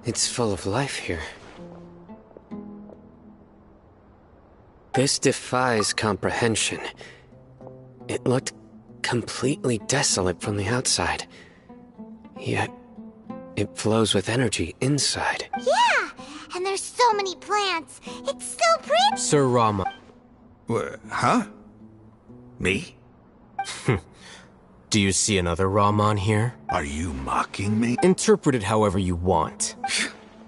It's full of life here. This defies comprehension. It looked completely desolate from the outside. Yet, it flows with energy inside. Yeah! And there's so many plants. It's so pretty! Sir Rama. Huh? Me? Do you see another Rahman here? Are you mocking me? Interpret it however you want.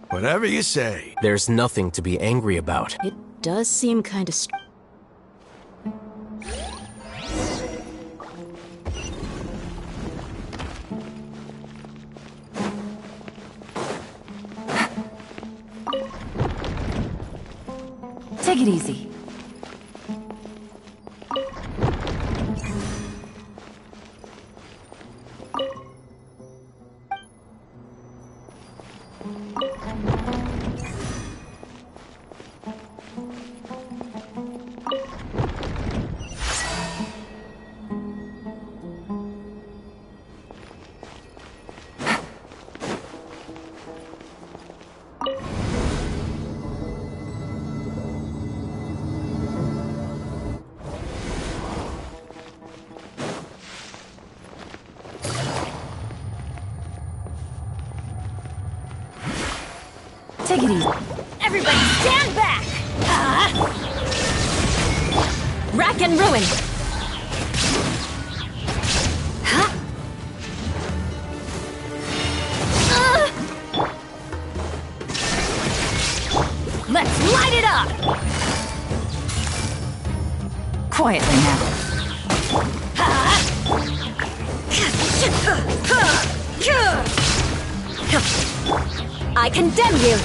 Whatever you say. There's nothing to be angry about. It does seem kind of Take it easy. Take it easy. Everybody stand back! Rack and ruin! Let's light it up! Quietly now. I condemn you!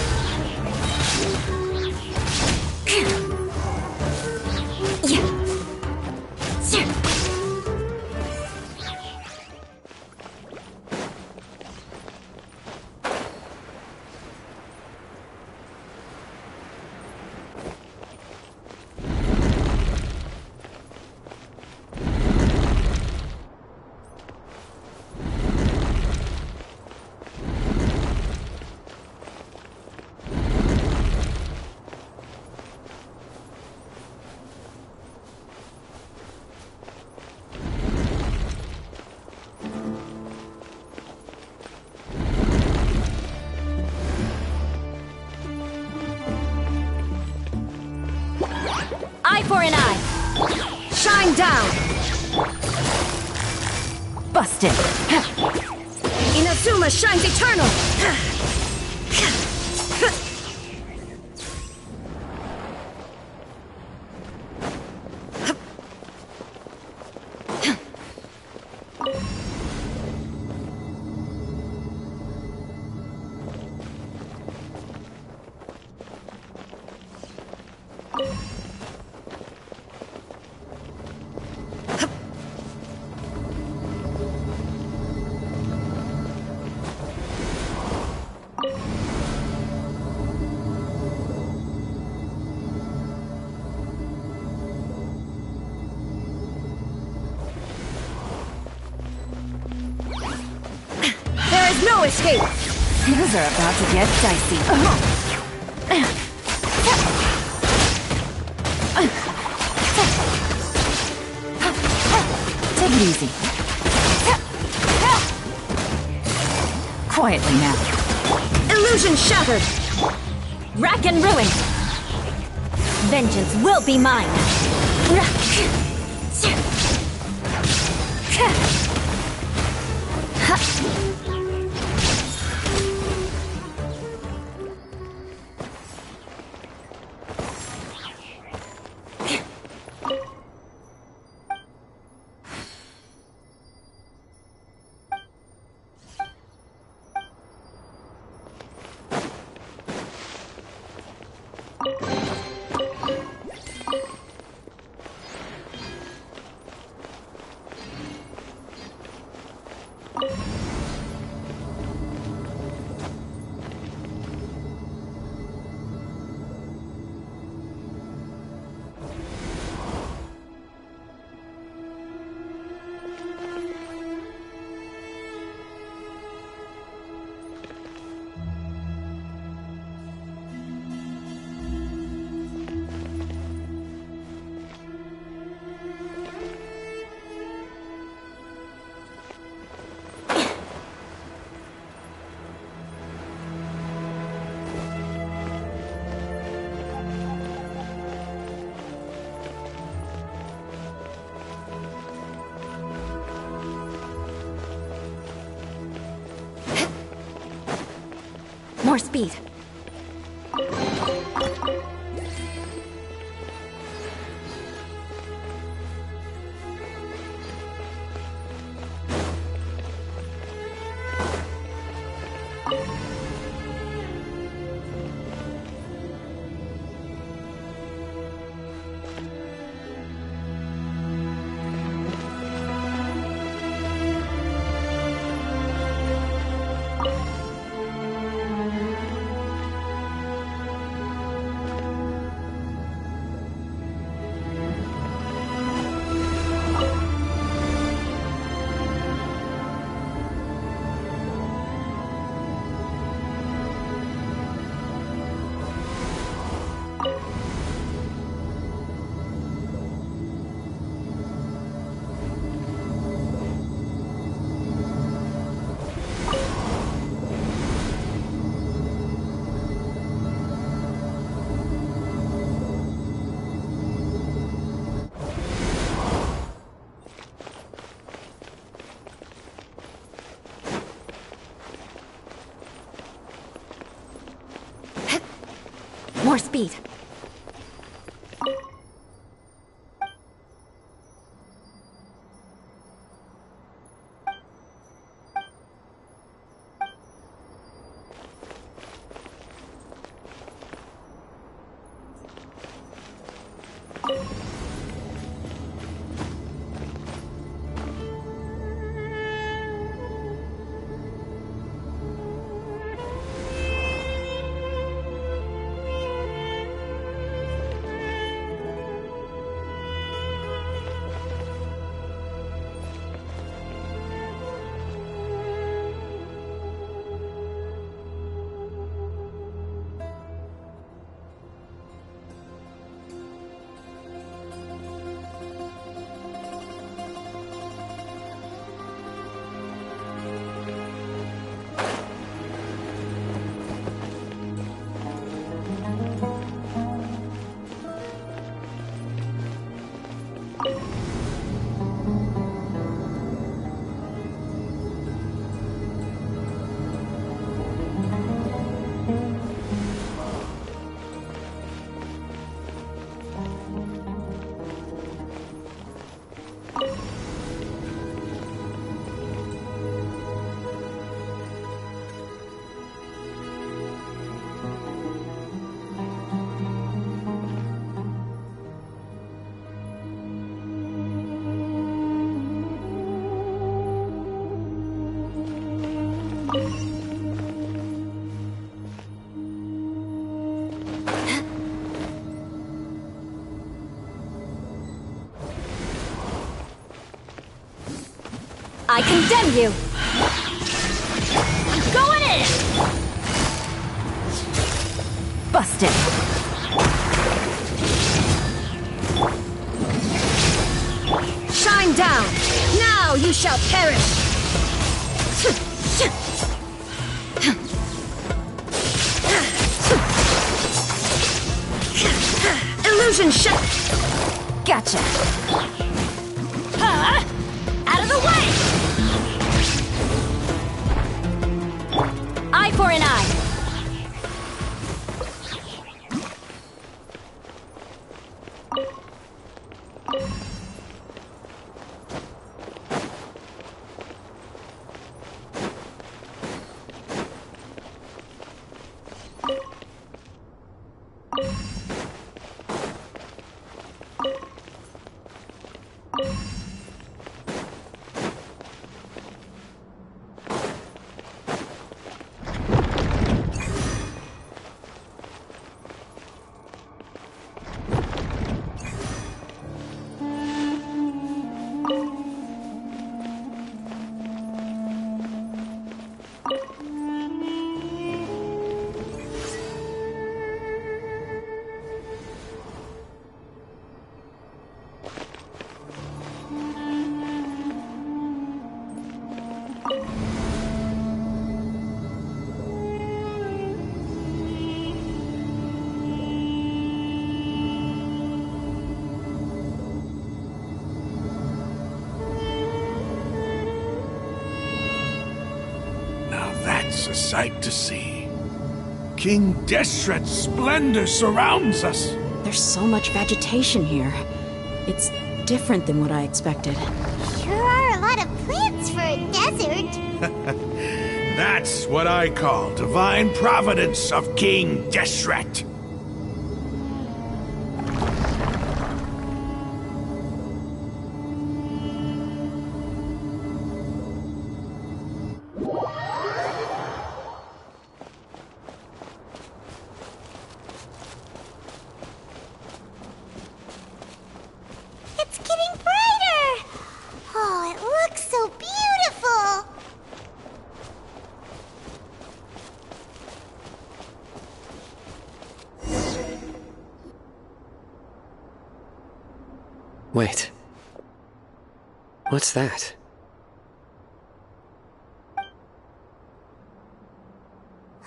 Eye for an eye! Shine down! Busted. Inazuma shines eternal! No escape! Things are about to get dicey. Take it easy. Quietly now. Illusion shattered! Rack and ruin! Vengeance will be mine! More speed. More speed. I condemn you! I'm going in! Busted. Shine down! Now you shall perish! Illusion shut! Gotcha. Huh? Out of the way! Eye for an eye! Now that's a sight to see. King Deshret's splendor surrounds us. There's so much vegetation here. It's different than what I expected. Sure are a lot of plants for a desert. That's what I call divine providence of King Deshret. It's getting brighter. Oh, it looks so beautiful. Wait. What's that?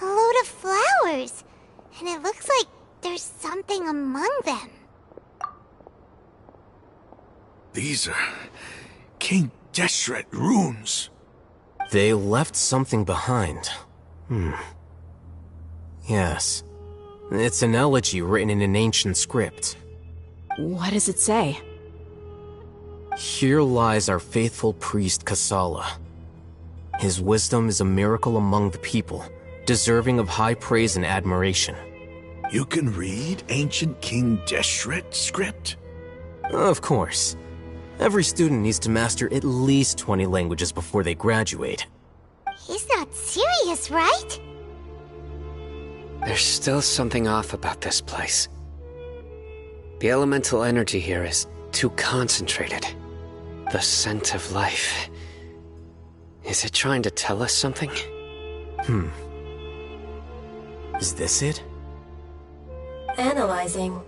A load of flowers. And it looks like there's something among them. These are King Deshret runes. They left something behind. Yes. It's an elegy written in an ancient script. What does it say? Here lies our faithful priest Kasala. His wisdom is a miracle among the people, deserving of high praise and admiration. You can read ancient King Deshret script? Of course. Every student needs to master at least 20 languages before they graduate. He's not serious, right? There's still something off about this place. The elemental energy here is too concentrated. The scent of life. Is it trying to tell us something? Is this it? Analyzing.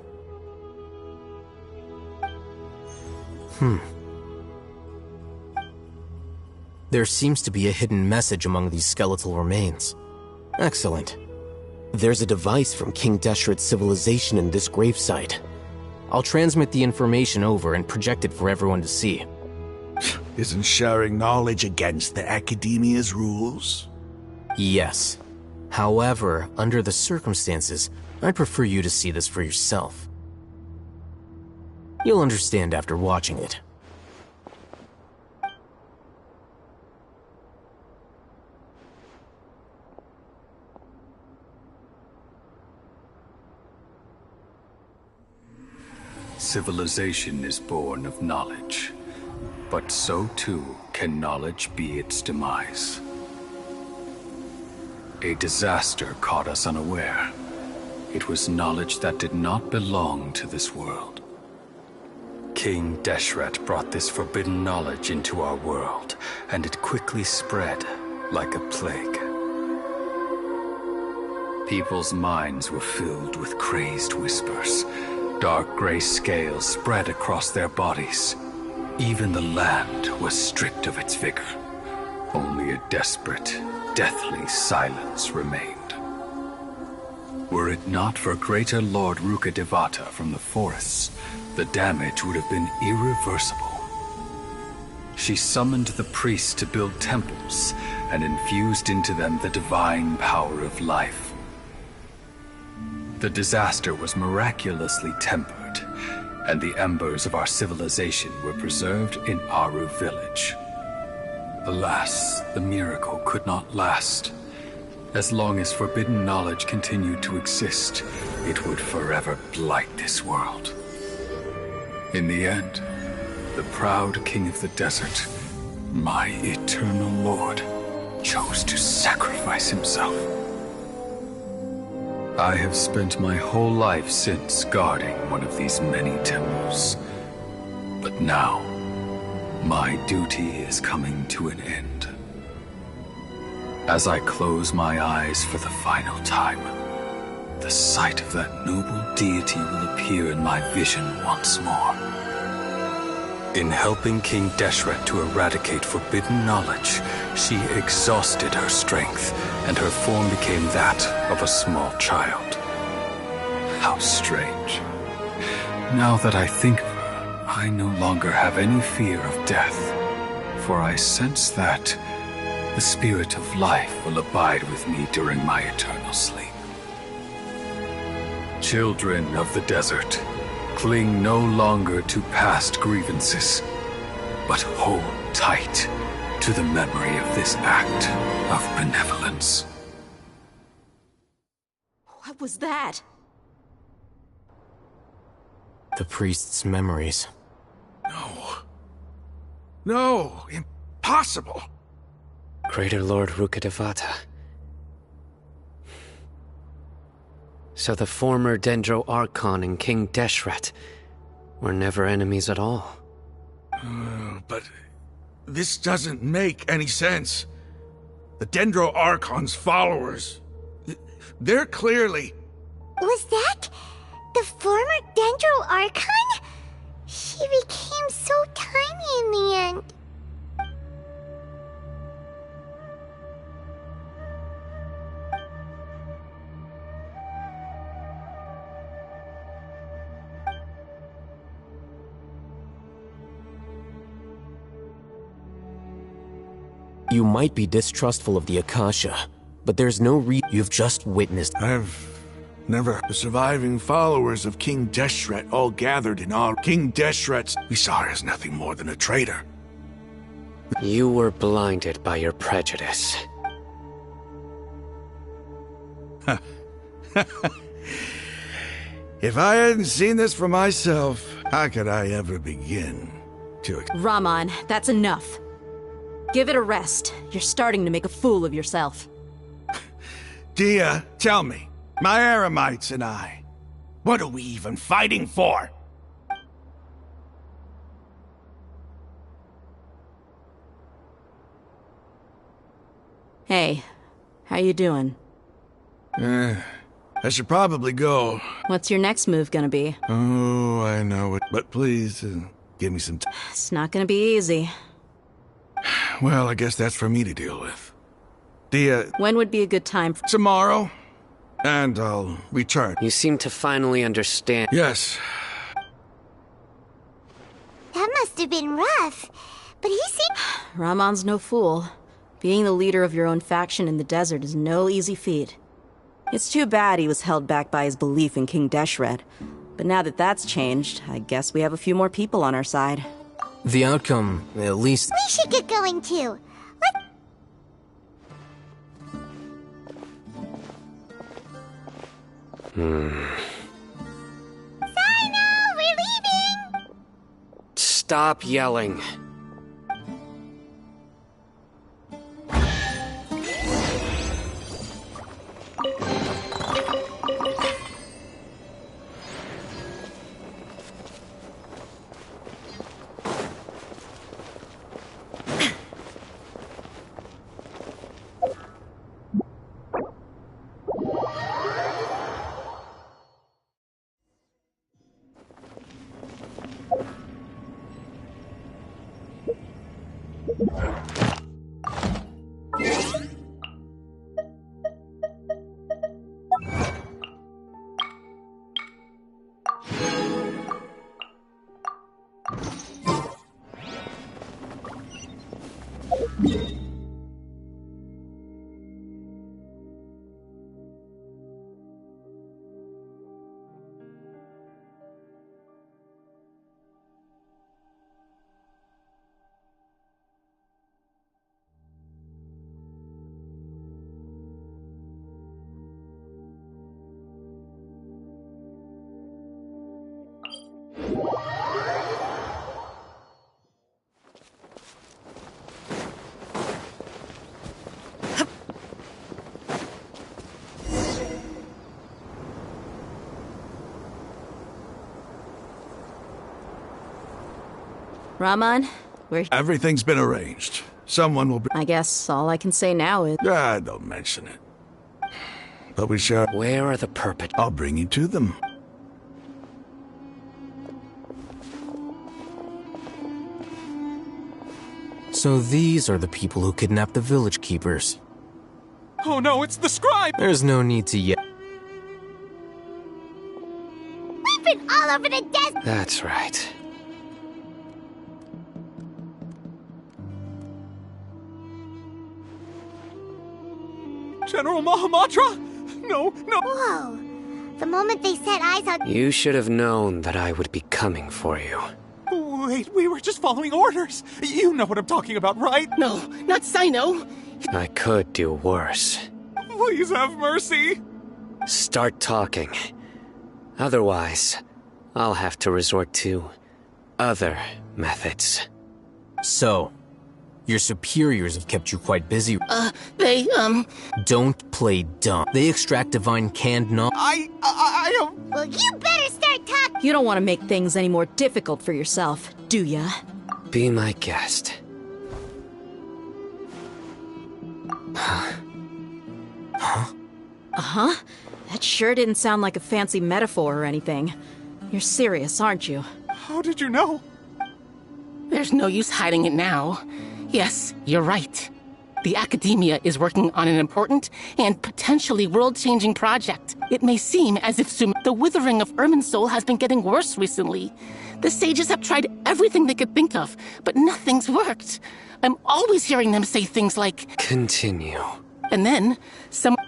There seems to be a hidden message among these skeletal remains. Excellent. There's a device from King Deshret's civilization in this gravesite. I'll transmit the information over and project it for everyone to see. Isn't sharing knowledge against the Academia's rules? Yes. However, under the circumstances, I'd prefer you to see this for yourself. You'll understand after watching it. Civilization is born of knowledge, but so too can knowledge be its demise. A disaster caught us unaware. It was knowledge that did not belong to this world. King Deshret brought this forbidden knowledge into our world, and it quickly spread like a plague. People's minds were filled with crazed whispers. Dark gray scales spread across their bodies. Even the land was stripped of its vigor. Only a desperate, deathly silence remained. Were it not for greater Lord Ruka Devata from the forests, the damage would have been irreversible. She summoned the priests to build temples and infused into them the divine power of life. The disaster was miraculously tempered, and the embers of our civilization were preserved in Aru village. Alas, the miracle could not last. As long as forbidden knowledge continued to exist, it would forever blight this world. In the end, the proud king of the desert, my eternal lord, chose to sacrifice himself. I have spent my whole life since guarding one of these many temples. But now, my duty is coming to an end. As I close my eyes for the final time, the sight of that noble deity will appear in my vision once more. In helping King Deshret to eradicate forbidden knowledge, she exhausted her strength, and her form became that of a small child. How strange. Now that I think of her, I no longer have any fear of death, for I sense that the spirit of life will abide with me during my eternal sleep. Children of the desert, cling no longer to past grievances, but hold tight to the memory of this act of benevolence. What was that? The priest's memories. No, impossible. Greater Lord Rukkhadevata. So the former Dendro Archon and King Deshret were never enemies at all. But this doesn't make any sense. The Dendro Archon's followers, they're clearly... Was that the former Dendro Archon? She became so tiny in the end. You might be distrustful of the Akasha, but there's no you've just witnessed. I've never... The surviving followers of King Deshret all gathered in awe. King Deshret's... We saw her as nothing more than a traitor. You were blinded by your prejudice. If I hadn't seen this for myself, how could I ever begin to... Raman, that's enough. Give it a rest. You're starting to make a fool of yourself. Dia, tell me, my Eremites and I, what are we even fighting for? Hey, how you doing? I should probably go. What's your next move gonna be? Oh, I know it, but please, give me some time. It's not gonna be easy. Well, I guess that's for me to deal with. Dia... When would be a good time for... Tomorrow, and I'll return. You seem to finally understand. Yes. That must have been rough. But he seemed... Raman's no fool. Being the leader of your own faction in the desert is no easy feat. It's too bad he was held back by his belief in King Deshret. But now that that's changed, I guess we have a few more people on our side. The outcome, at least... We should get going too. Sino, we're leaving! Stop yelling. Raman, Everything's been arranged. Someone will I guess all I can say now is... don't mention it. But we shall... Where are the perpetrators? I'll bring you to them. So these are the people who kidnapped the village keepers. Oh no, it's the scribe! There's no need to yet. We've been all over the desert! That's right. General Mahamatra? No, no. Whoa. The moment they set eyes on... You should have known that I would be coming for you. Wait, we were just following orders. You know what I'm talking about, right? No, not Sino. I could do worse. Please have mercy. Start talking. Otherwise, I'll have to resort to other methods. So, your superiors have kept you quite busy. They, Don't play dumb. They extract divine canned knowledge. I Well, you better start talking. You don't want to make things any more difficult for yourself, do ya? Be my guest. Uh-huh. That sure didn't sound like a fancy metaphor or anything. You're serious, aren't you? How did you know? There's no use hiding it now. Yes, you're right. The Academia is working on an important and potentially world-changing project. It may seem as if the withering of Irminsul has been getting worse recently. The sages have tried everything they could think of, but nothing's worked. I'm always hearing them say things like... Continue. And then,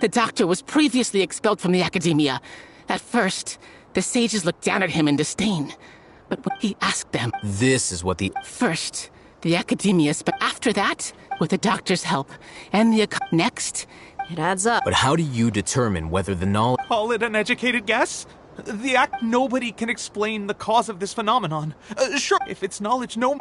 the doctor was previously expelled from the Academia. At first, the sages looked down at him in disdain. But when he asked them... This is what the... First, the Academia, but after that, with the doctor's help, and the... Next... It adds up. But how do you determine whether the knowledge... Call it an educated guess? Nobody can explain the cause of this phenomenon. Sure, if it's knowledge, no...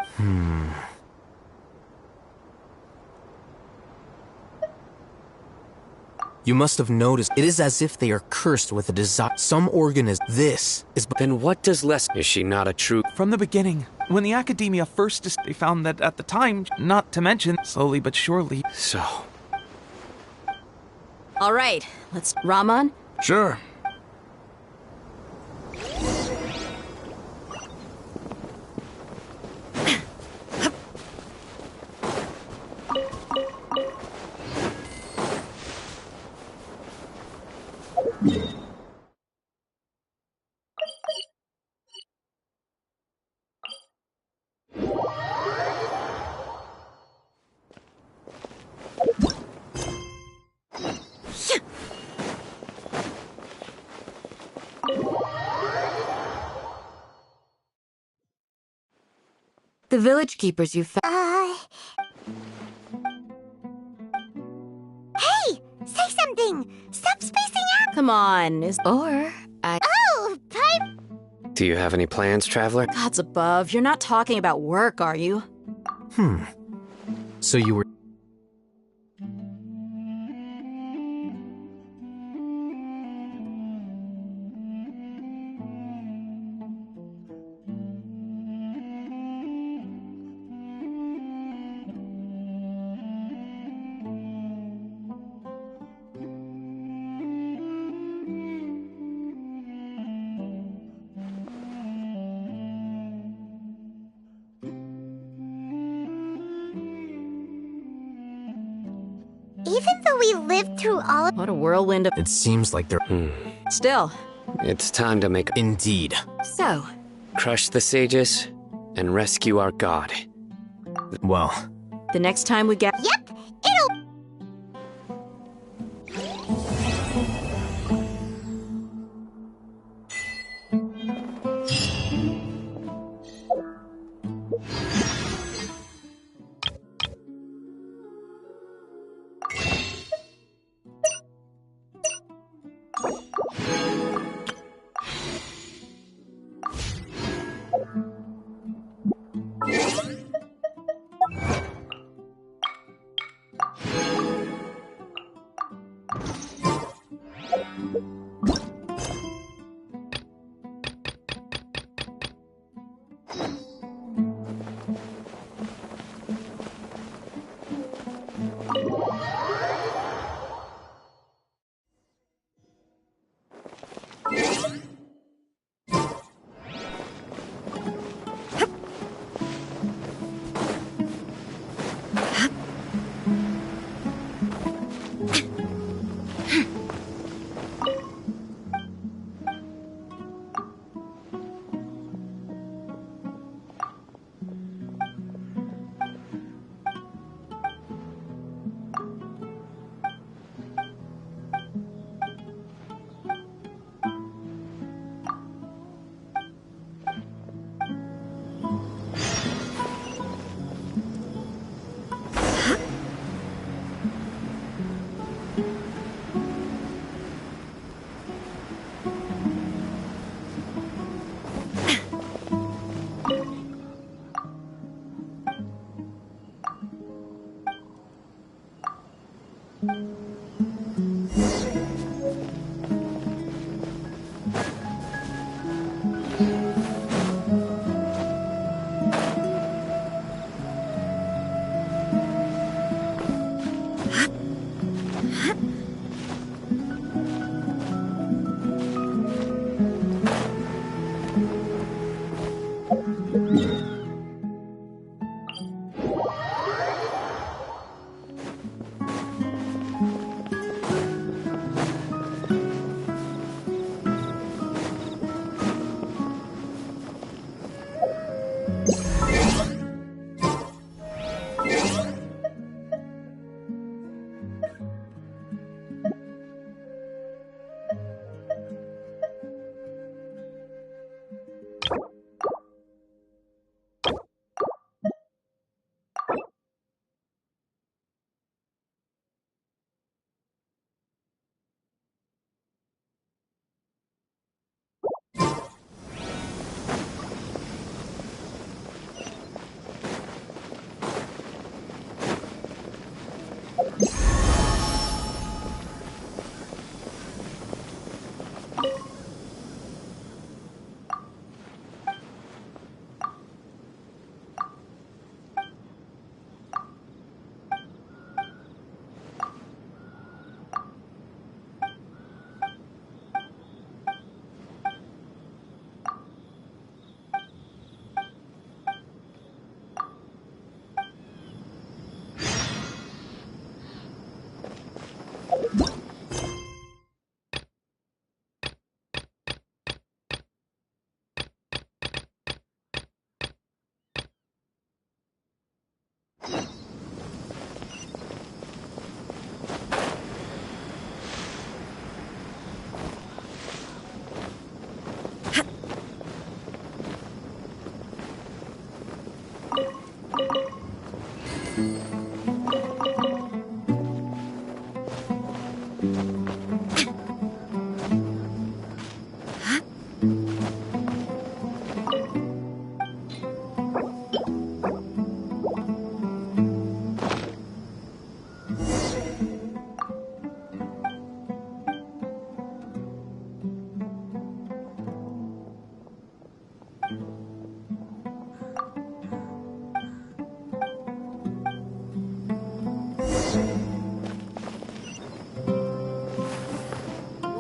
You must have noticed, it is as if they are cursed with a desire. Some organism. This is... Then what does less... Is she not a true... From the beginning, when the Academia first... They found that at the time, not to mention, slowly but surely... So... All right, let's... Raman? Sure. The village keepers you found. Hey! Say something! Stop spacing out! Come on, Or I. Oh, pipe! Do you have any plans, traveler? God's above, you're not talking about work, are you? So you were... Even though we lived through all of... What a whirlwind of... It seems like they're... Still, It's time to make... Indeed. So, Crush the sages and rescue our god. Well, the next time we get... Yep, it'll...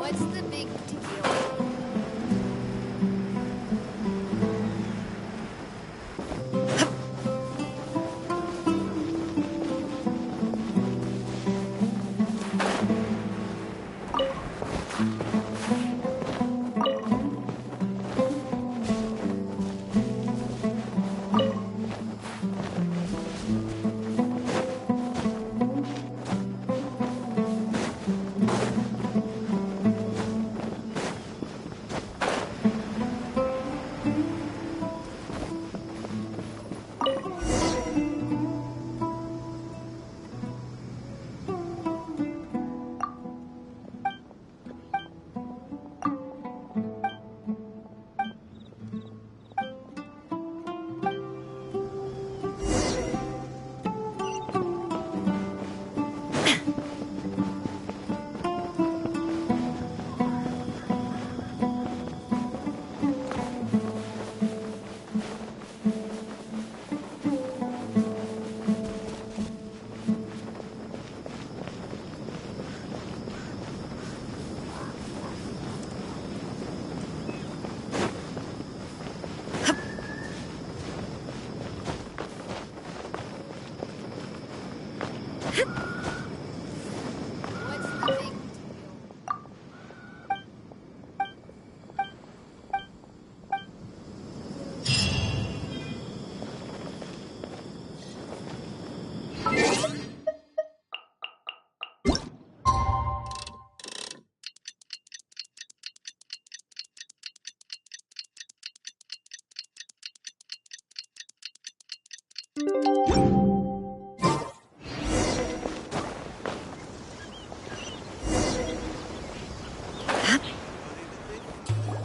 What's the big deal?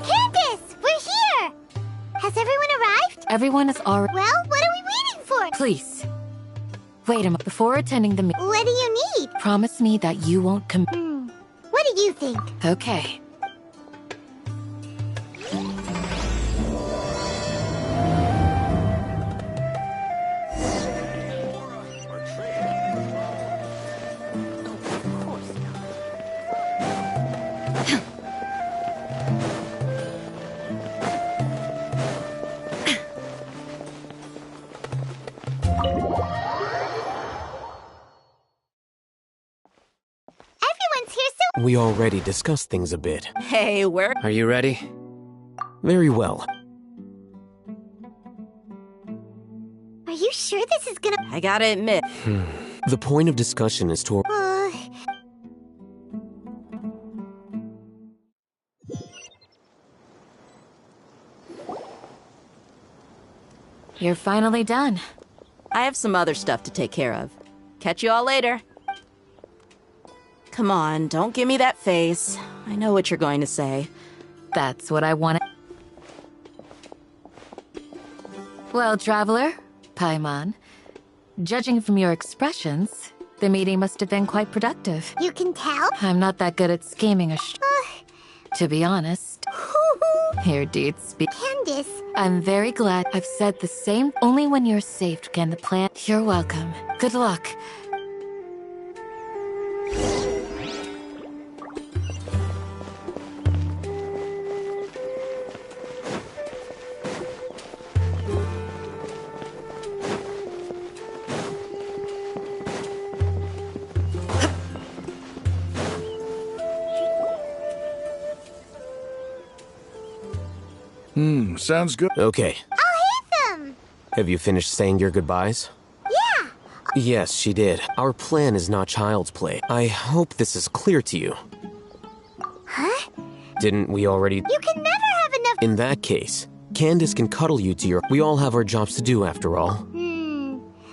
Candace, we're here! Has everyone arrived? Everyone is already. Well, what are we waiting for? Please. Wait a moment. Before attending the meeting, What do you need? promise me that you won't What do you think? Okay. Everyone's here so... We already discussed things a bit. Hey, where? Are you ready? Very well. Are you sure this is gonna... I gotta admit, The point of discussion is to... You're finally done. I have some other stuff to take care of. Catch you all later. Come on, don't give me that face. I know what you're going to say. That's what I wanted. Well, traveler, Paimon, judging from your expressions, the meeting must have been quite productive. You can tell? I'm not that good at scheming to be honest. Here, dude, speak. Candace, I'm very glad I've said the same. Only when you're safe can the plan. You're welcome. Good luck. Sounds good. Okay. I'll hit them! Have you finished saying your goodbyes? Yeah! Yes, she did. Our plan is not child's play. I hope this is clear to you. Huh? Didn't we already... You can never have enough... In that case, Candace can cuddle you to your... We all have our jobs to do, after all.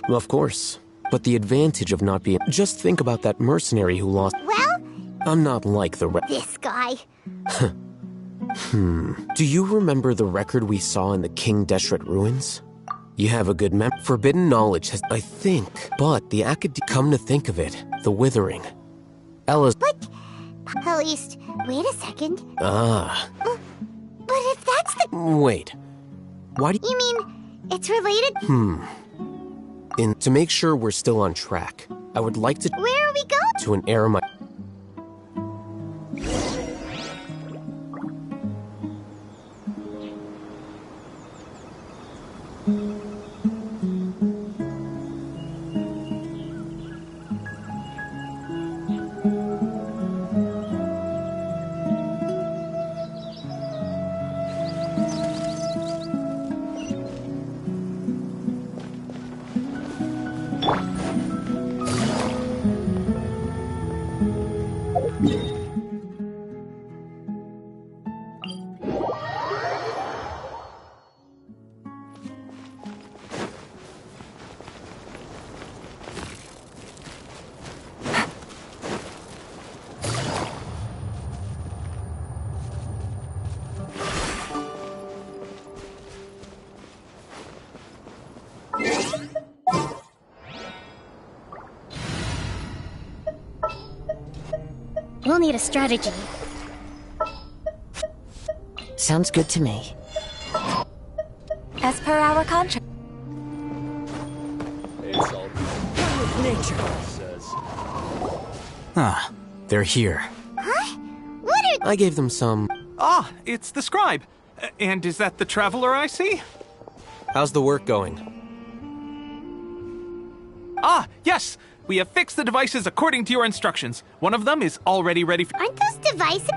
Of course. But the advantage of not being... Just think about that mercenary who lost... Well, I'm not like the this guy. Do you remember the record we saw in the King Deshret ruins? You have a good Forbidden knowledge has... I think. But the Come to think of it, the Withering. Ella's... But... At least... Wait a second. Ah. But if that's the... Wait. Why do You mean... It's related... To make sure we're still on track, I would like to... Where are we going? To an era my... We'll need a strategy. Sounds good to me. As per our contract. Ah, they're here. Huh? What are... I gave them some... Ah, it's the scribe. And is that the traveler I see? How's the work going? Ah, yes! We have fixed the devices according to your instructions. One of them is already ready for... Aren't those devices...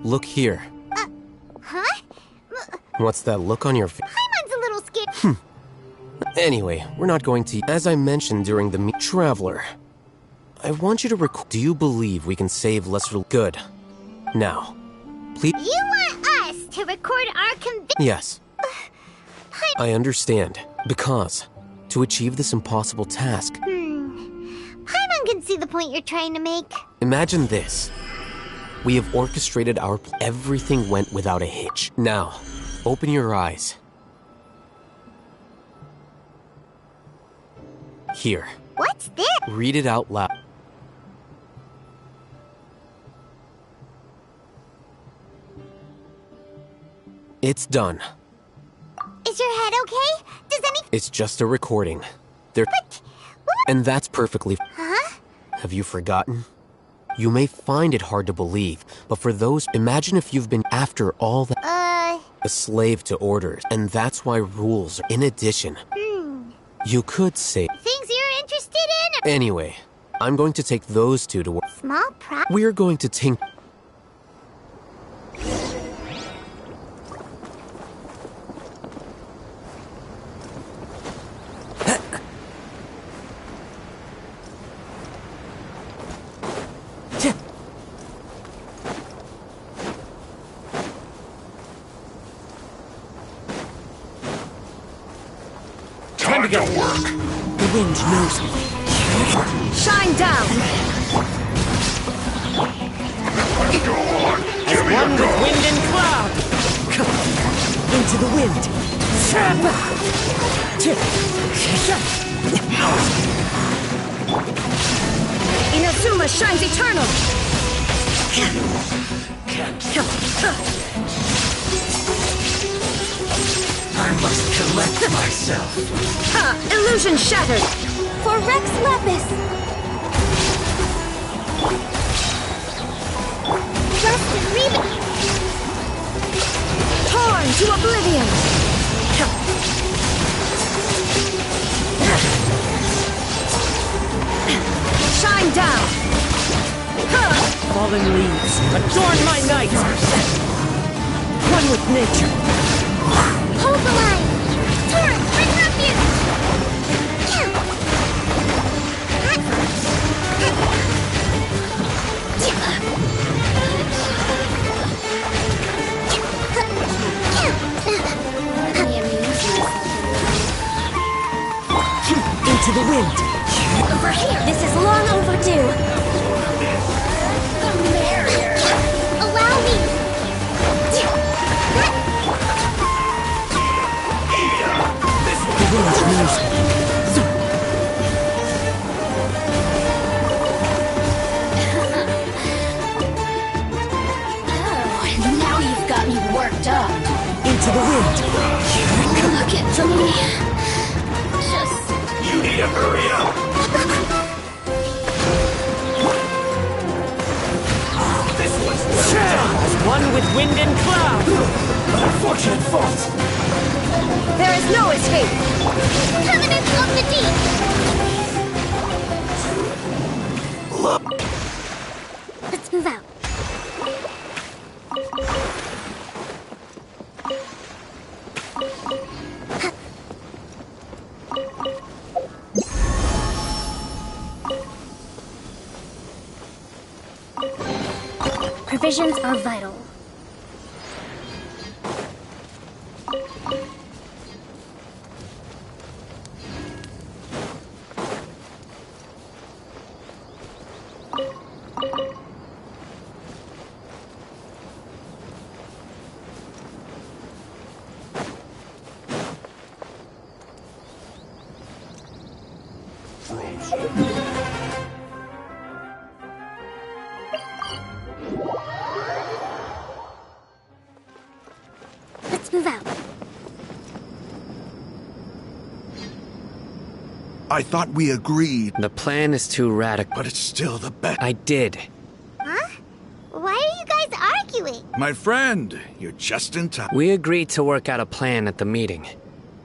Look here. Huh? What's that look on your face? Paimon's a little scared. Anyway, we're not going to... As I mentioned during the Traveler, I want you to do you believe we can save Lesser... Good. Now, please... You want us to record our Yes. I understand. Because, to achieve this impossible task... Paimon can see the point you're trying to make. Imagine this. We have orchestrated our... Everything went without a hitch. Now, open your eyes. Here. What's this? Read it out loud. It's done. Is your head okay? Does any... It's just a recording. There... But... What? And that's perfectly... Huh? Have you forgotten? You may find it hard to believe, but for those... Imagine if you've been after all that... A slave to orders, and that's why rules are... In addition... You could say... Things you're interested in? Anyway, I'm going to take those two to work. Small prop... We're going to think... Time to get work. The wind knows me. Shine down! Go on. As one with wind and cloud. Into the wind. Inazuma shines eternal! I must collect myself. Ha! Illusion shattered! For Rex Lepis! Rust and Reba... Torn to oblivion! Shine down! Fallen leaves, adorn my night! One with nature. Hold the line! Torrent, bring refuge! Into the wind. Over here! This is long overdue! The barrier! Allow me! The wind knows me. Oh, now you've got me worked up. Into the wind. Look at me. Just... You need to hurry up. This one's well done. As one with wind and cloud. Unfortunate fault. There is no escape! Covenant of the Deep! Let's move out. Provisions are vital. I thought we agreed. The plan is too radical. But it's still the best. I did. Huh? Why are you guys arguing? My friend, you're just in time. We agreed to work out a plan at the meeting.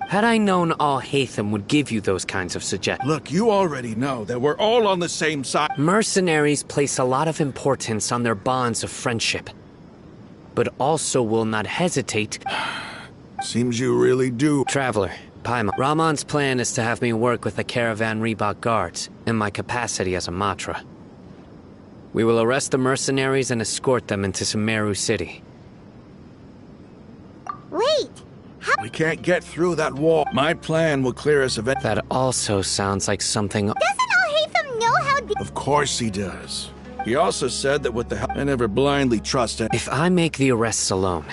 Had I known Al-Haytham would give you those kinds of suggestions. Look, you already know that we're all on the same side. Mercenaries place a lot of importance on their bonds of friendship, but also will not hesitate. Seems you really do. Traveler, Paimon. Rahman's plan is to have me work with the Caravan Reebok guards in my capacity as a Matra. We will arrest the mercenaries and escort them into Sumeru City. Wait! We can't get through that wall. My plan will clear us of it. That also sounds like something... Doesn't Al-Haytham know how Of course he does. He also said that with the help, I never blindly trust it. If I make the arrests alone,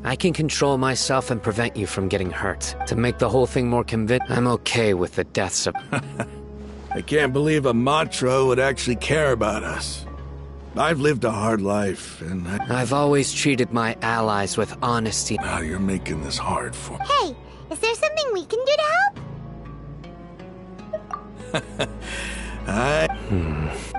I can control myself and prevent you from getting hurt. To make the whole thing more convincing, I'm okay with the deaths of... I can't believe a Matra would actually care about us. I've lived a hard life, and I've always treated my allies with honesty. Now you're making this hard for me. Hey, is there something we can do to help?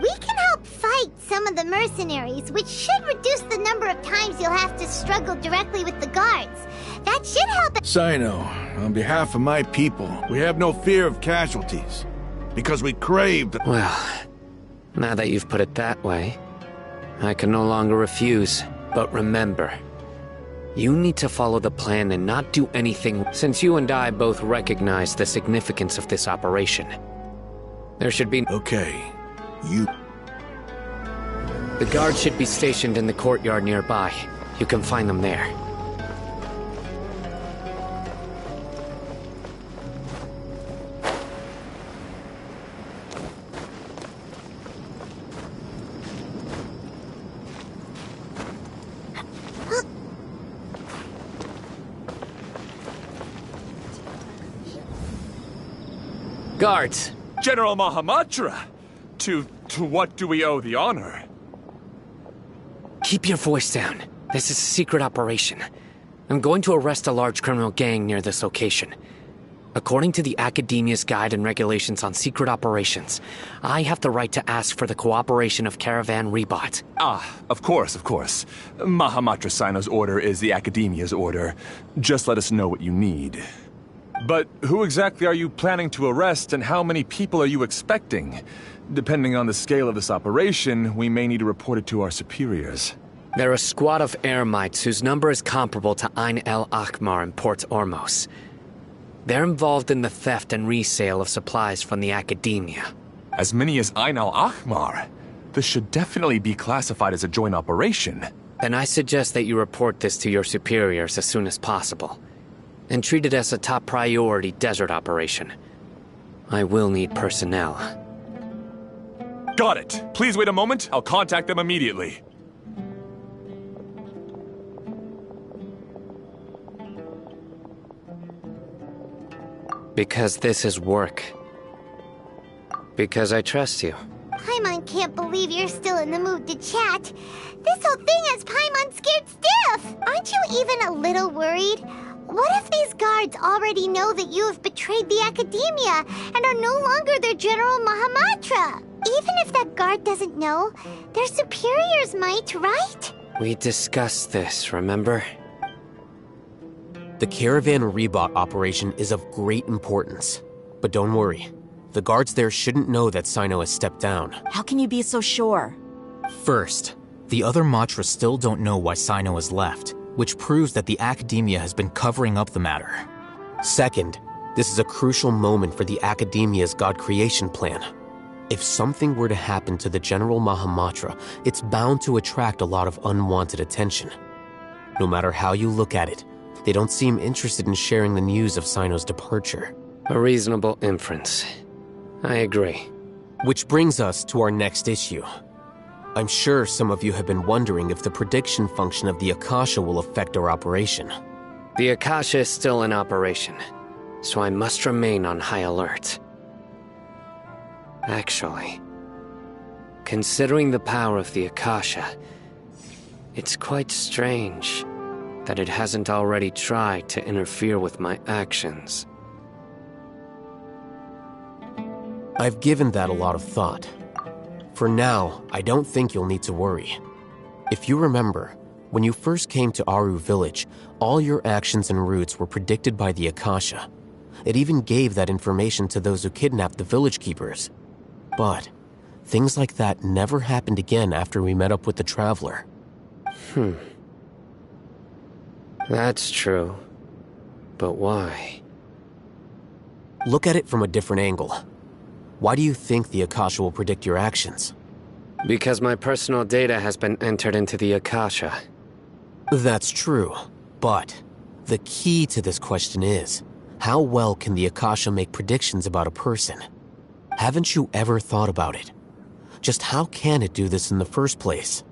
We can help fight some of the mercenaries, which should reduce the number of times you'll have to struggle directly with the guards. That should help. Sino, on behalf of my people, we have no fear of casualties. Because we crave the... Well, now that you've put it that way, I can no longer refuse. But remember, you need to follow the plan and not do anything, since you and I both recognize the significance of this operation. There should be... Okay, you... The guards should be stationed in the courtyard nearby. You can find them there. Guards! General Mahamatra! To what do we owe the honor? Keep your voice down. This is a secret operation. I'm going to arrest a large criminal gang near this location. According to the Academia's Guide and Regulations on Secret Operations, I have the right to ask for the cooperation of Caravan Reebok. Of course. Mahamatra Sino's order is the Academia's order. Just let us know what you need. But who exactly are you planning to arrest, and how many people are you expecting? Depending on the scale of this operation, we may need to report it to our superiors. They're a squad of Eremites whose number is comparable to Ain el Akhmar in Port Ormos. They're involved in the theft and resale of supplies from the Academia. As many as Ain el Akhmar? This should definitely be classified as a joint operation. Then I suggest that you report this to your superiors as soon as possible, and treat it as a top priority desert operation. I will need personnel. Got it. Please wait a moment. I'll contact them immediately. Because this is work. Because I trust you. Paimon can't believe you're still in the mood to chat. This whole thing has Paimon scared stiff. Aren't you even a little worried? What if these guards already know that you have betrayed the Academia and are no longer their General Mahamatra? Even if that guard doesn't know, their superiors might, right? We discussed this, remember? The Caravan Reebok operation is of great importance. But don't worry, the guards there shouldn't know that Sino has stepped down. How can you be so sure? First, the other Matras still don't know why Sino has left, which proves that the Academia has been covering up the matter. Second, this is a crucial moment for the Academia's God creation plan. If something were to happen to the General Mahamatra, it's bound to attract a lot of unwanted attention. No matter how you look at it, they don't seem interested in sharing the news of Sino's departure. A reasonable inference. I agree. Which brings us to our next issue. I'm sure some of you have been wondering if the prediction function of the Akasha will affect our operation. The Akasha is still in operation, so I must remain on high alert. Actually, considering the power of the Akasha, it's quite strange that it hasn't already tried to interfere with my actions. I've given that a lot of thought. For now, I don't think you'll need to worry. If you remember, when you first came to Aru Village, all your actions and routes were predicted by the Akasha. It even gave that information to those who kidnapped the village keepers. But things like that never happened again after we met up with the Traveler. That's true. But why? Look at it from a different angle. Why do you think the Akasha will predict your actions? Because my personal data has been entered into the Akasha. That's true, but the key to this question is, how well can the Akasha make predictions about a person? Haven't you ever thought about it? Just how can it do this in the first place?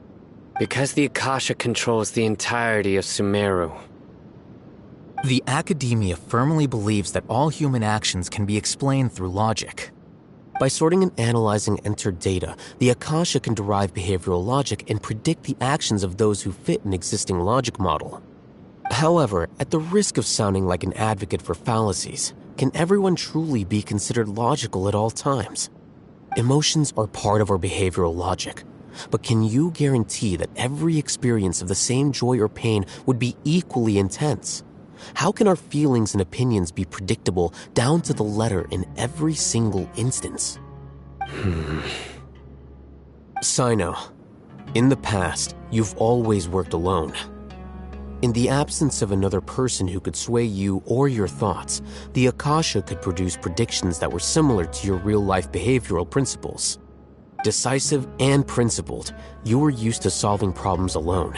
Because the Akasha controls the entirety of Sumeru. The Academia firmly believes that all human actions can be explained through logic. By sorting and analyzing entered data, the Akasha can derive behavioral logic and predict the actions of those who fit an existing logic model. However, at the risk of sounding like an advocate for fallacies, can everyone truly be considered logical at all times? Emotions are part of our behavioral logic, but can you guarantee that every experience of the same joy or pain would be equally intense? How can our feelings and opinions be predictable down to the letter in every single instance? Sino, in the past, you've always worked alone. In the absence of another person who could sway you or your thoughts, the Akasha could produce predictions that were similar to your real-life behavioral principles. Decisive and principled, you were used to solving problems alone.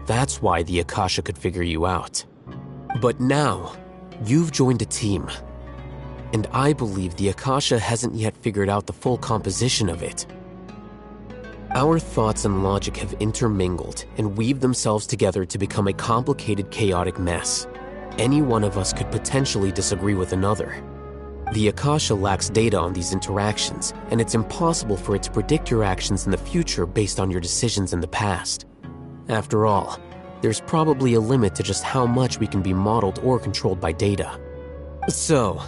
That's why the Akasha could figure you out. But now, you've joined a team. And I believe the Akasha hasn't yet figured out the full composition of it. Our thoughts and logic have intermingled and weaved themselves together to become a complicated, chaotic mess. Any one of us could potentially disagree with another. The Akasha lacks data on these interactions, and it's impossible for it to predict your actions in the future based on your decisions in the past. After all, there's probably a limit to just how much we can be modeled or controlled by data. So,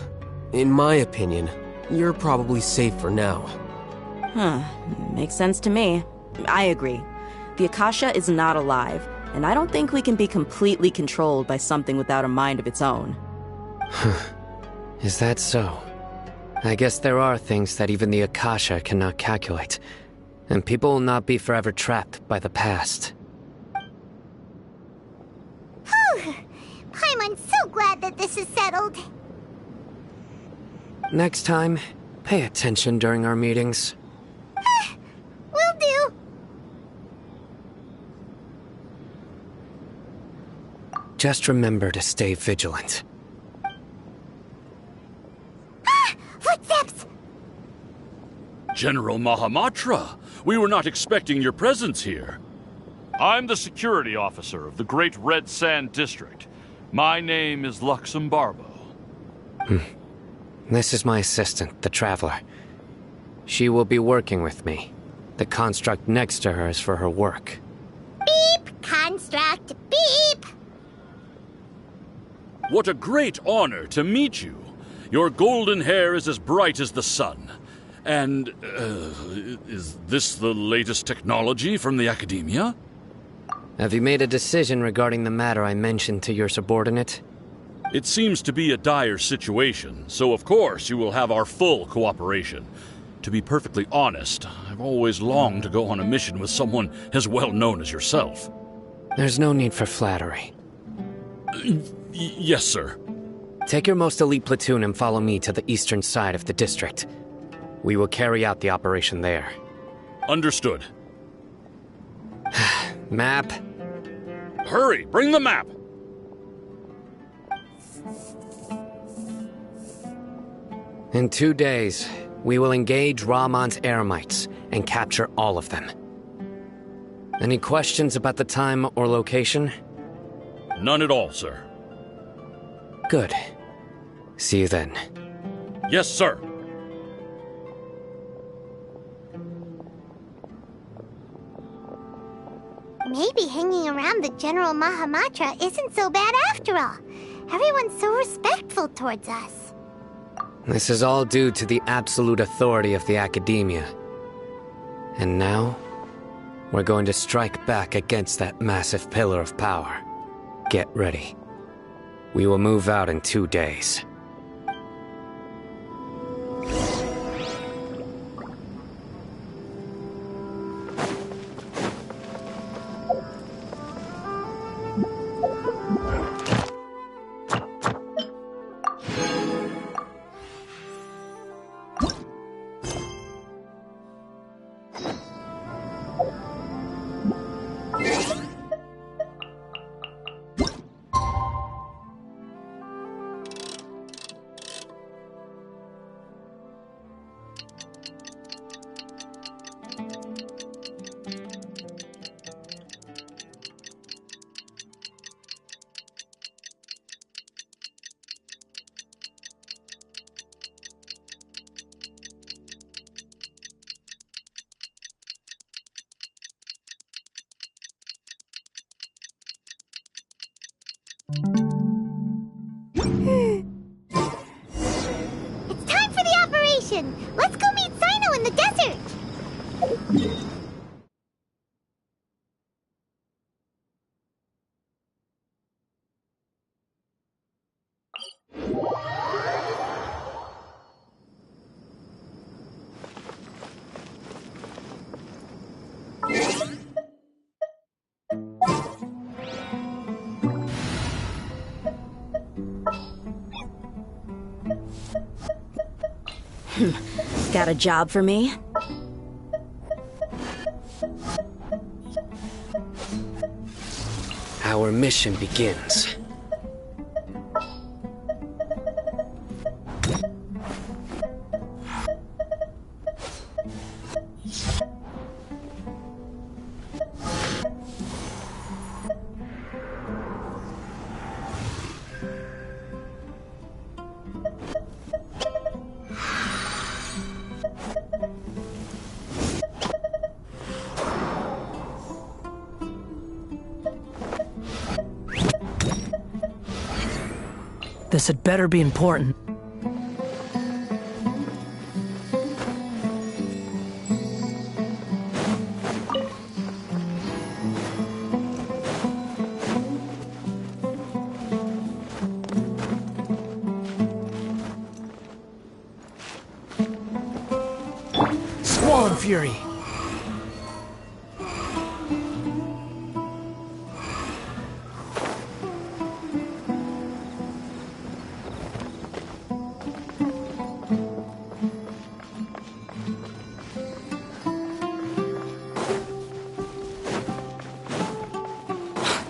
in my opinion, you're probably safe for now. Makes sense to me. I agree. The Akasha is not alive, and I don't think we can be completely controlled by something without a mind of its own. Is that so? I guess there are things that even the Akasha cannot calculate, and people will not be forever trapped by the past. Paimon's so glad that this is settled. Next time, pay attention during our meetings. Will do. Just remember to stay vigilant. Footsteps! General Mahamatra, we were not expecting your presence here. I'm the security officer of the Great Red Sand District. My name is Luxembarbo. This is my assistant, the Traveler. She will be working with me. The construct next to her is for her work. Beep! Construct, beep! What a great honor to meet you. Your golden hair is as bright as the sun. And, is this the latest technology from the Academia? Have you made a decision regarding the matter I mentioned to your subordinate? It seems to be a dire situation, so of course you will have our full cooperation. To be perfectly honest, I've always longed to go on a mission with someone as well known as yourself. There's no need for flattery. Yes, sir. Take your most elite platoon and follow me to the eastern side of the district. We will carry out the operation there. Understood. Map. Hurry, bring the map! In 2 days, we will engage Rahman's Eremites and capture all of them. Any questions about the time or location? None at all, sir. Good. See you then. Yes, sir. Maybe hanging around the General Mahamatra isn't so bad after all. Everyone's so respectful towards us. This is all due to the absolute authority of the Academia. And now, we're going to strike back against that massive pillar of power. Get ready. We will move out in 2 days. It's time for the operation! Let's go meet Sino in the desert! Got a job for me? Our mission begins. This had better be important. Squall and Fury!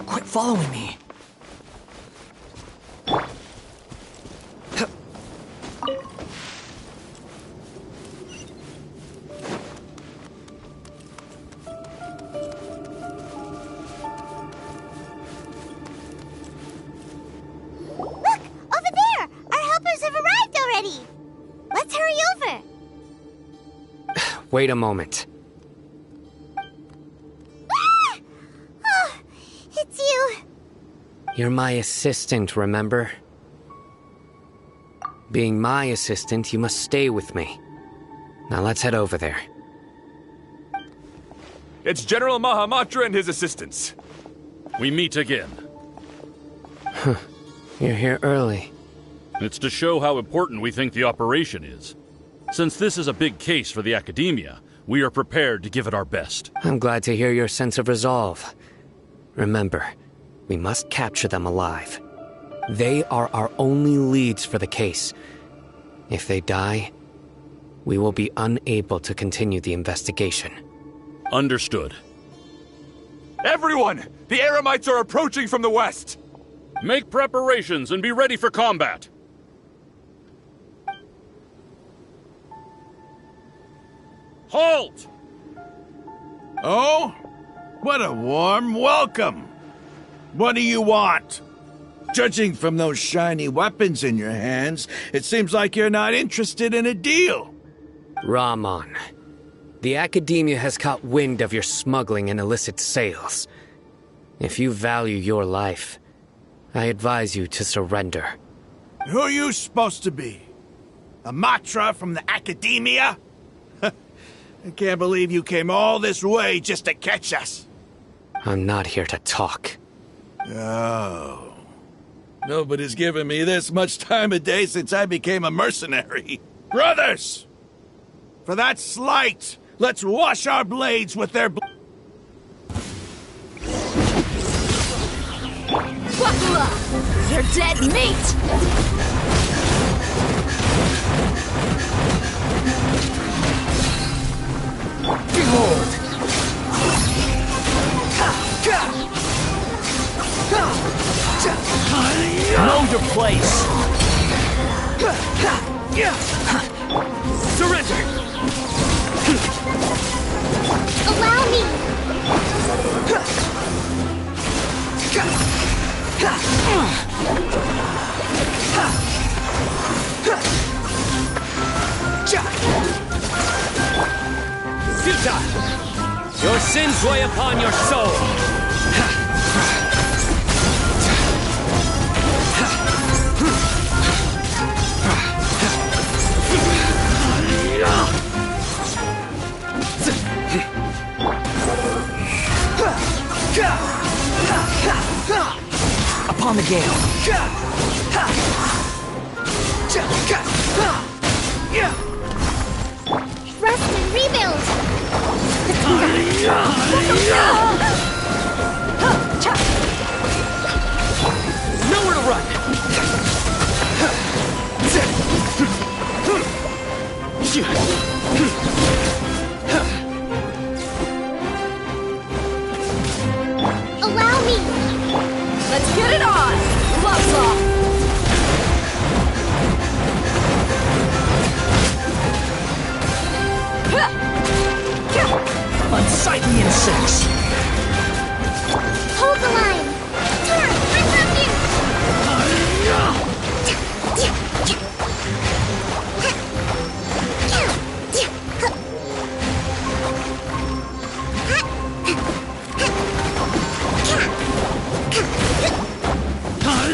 Quit following me. Look! Over there! Our helpers have arrived already! Let's hurry over! Wait a moment. Ah! Oh, it's you! You're my assistant, remember? Being my assistant, you must stay with me. Now let's head over there. It's General Mahamatra and his assistants. We meet again. You're here early. It's to show how important we think the operation is. Since this is a big case for the Academia, we are prepared to give it our best. I'm glad to hear your sense of resolve. Remember, we must capture them alive. They are our only leads for the case. If they die, we will be unable to continue the investigation. Understood. Everyone! The Eremites are approaching from the west! Make preparations and be ready for combat. Halt! Oh? What a warm welcome! What do you want? Judging from those shiny weapons in your hands, it seems like you're not interested in a deal. Rahman, the Academia has caught wind of your smuggling and illicit sales. If you value your life, I advise you to surrender. Who are you supposed to be? A Matra from the Academia? I can't believe you came all this way just to catch us. I'm not here to talk. Oh. Nobody's given me this much time of day since I became a mercenary. Brothers! For that slight, let's wash our blades with their blood. You're dead meat! Behold! Know your place! Surrender! Allow me! Futile! Your sins weigh upon your soul! Upon the gale! Rest and rebuild! Nowhere to run! Allow me! Let's get it on! Gloves off! Unsightly insects! Hold the line! Turn! I love you!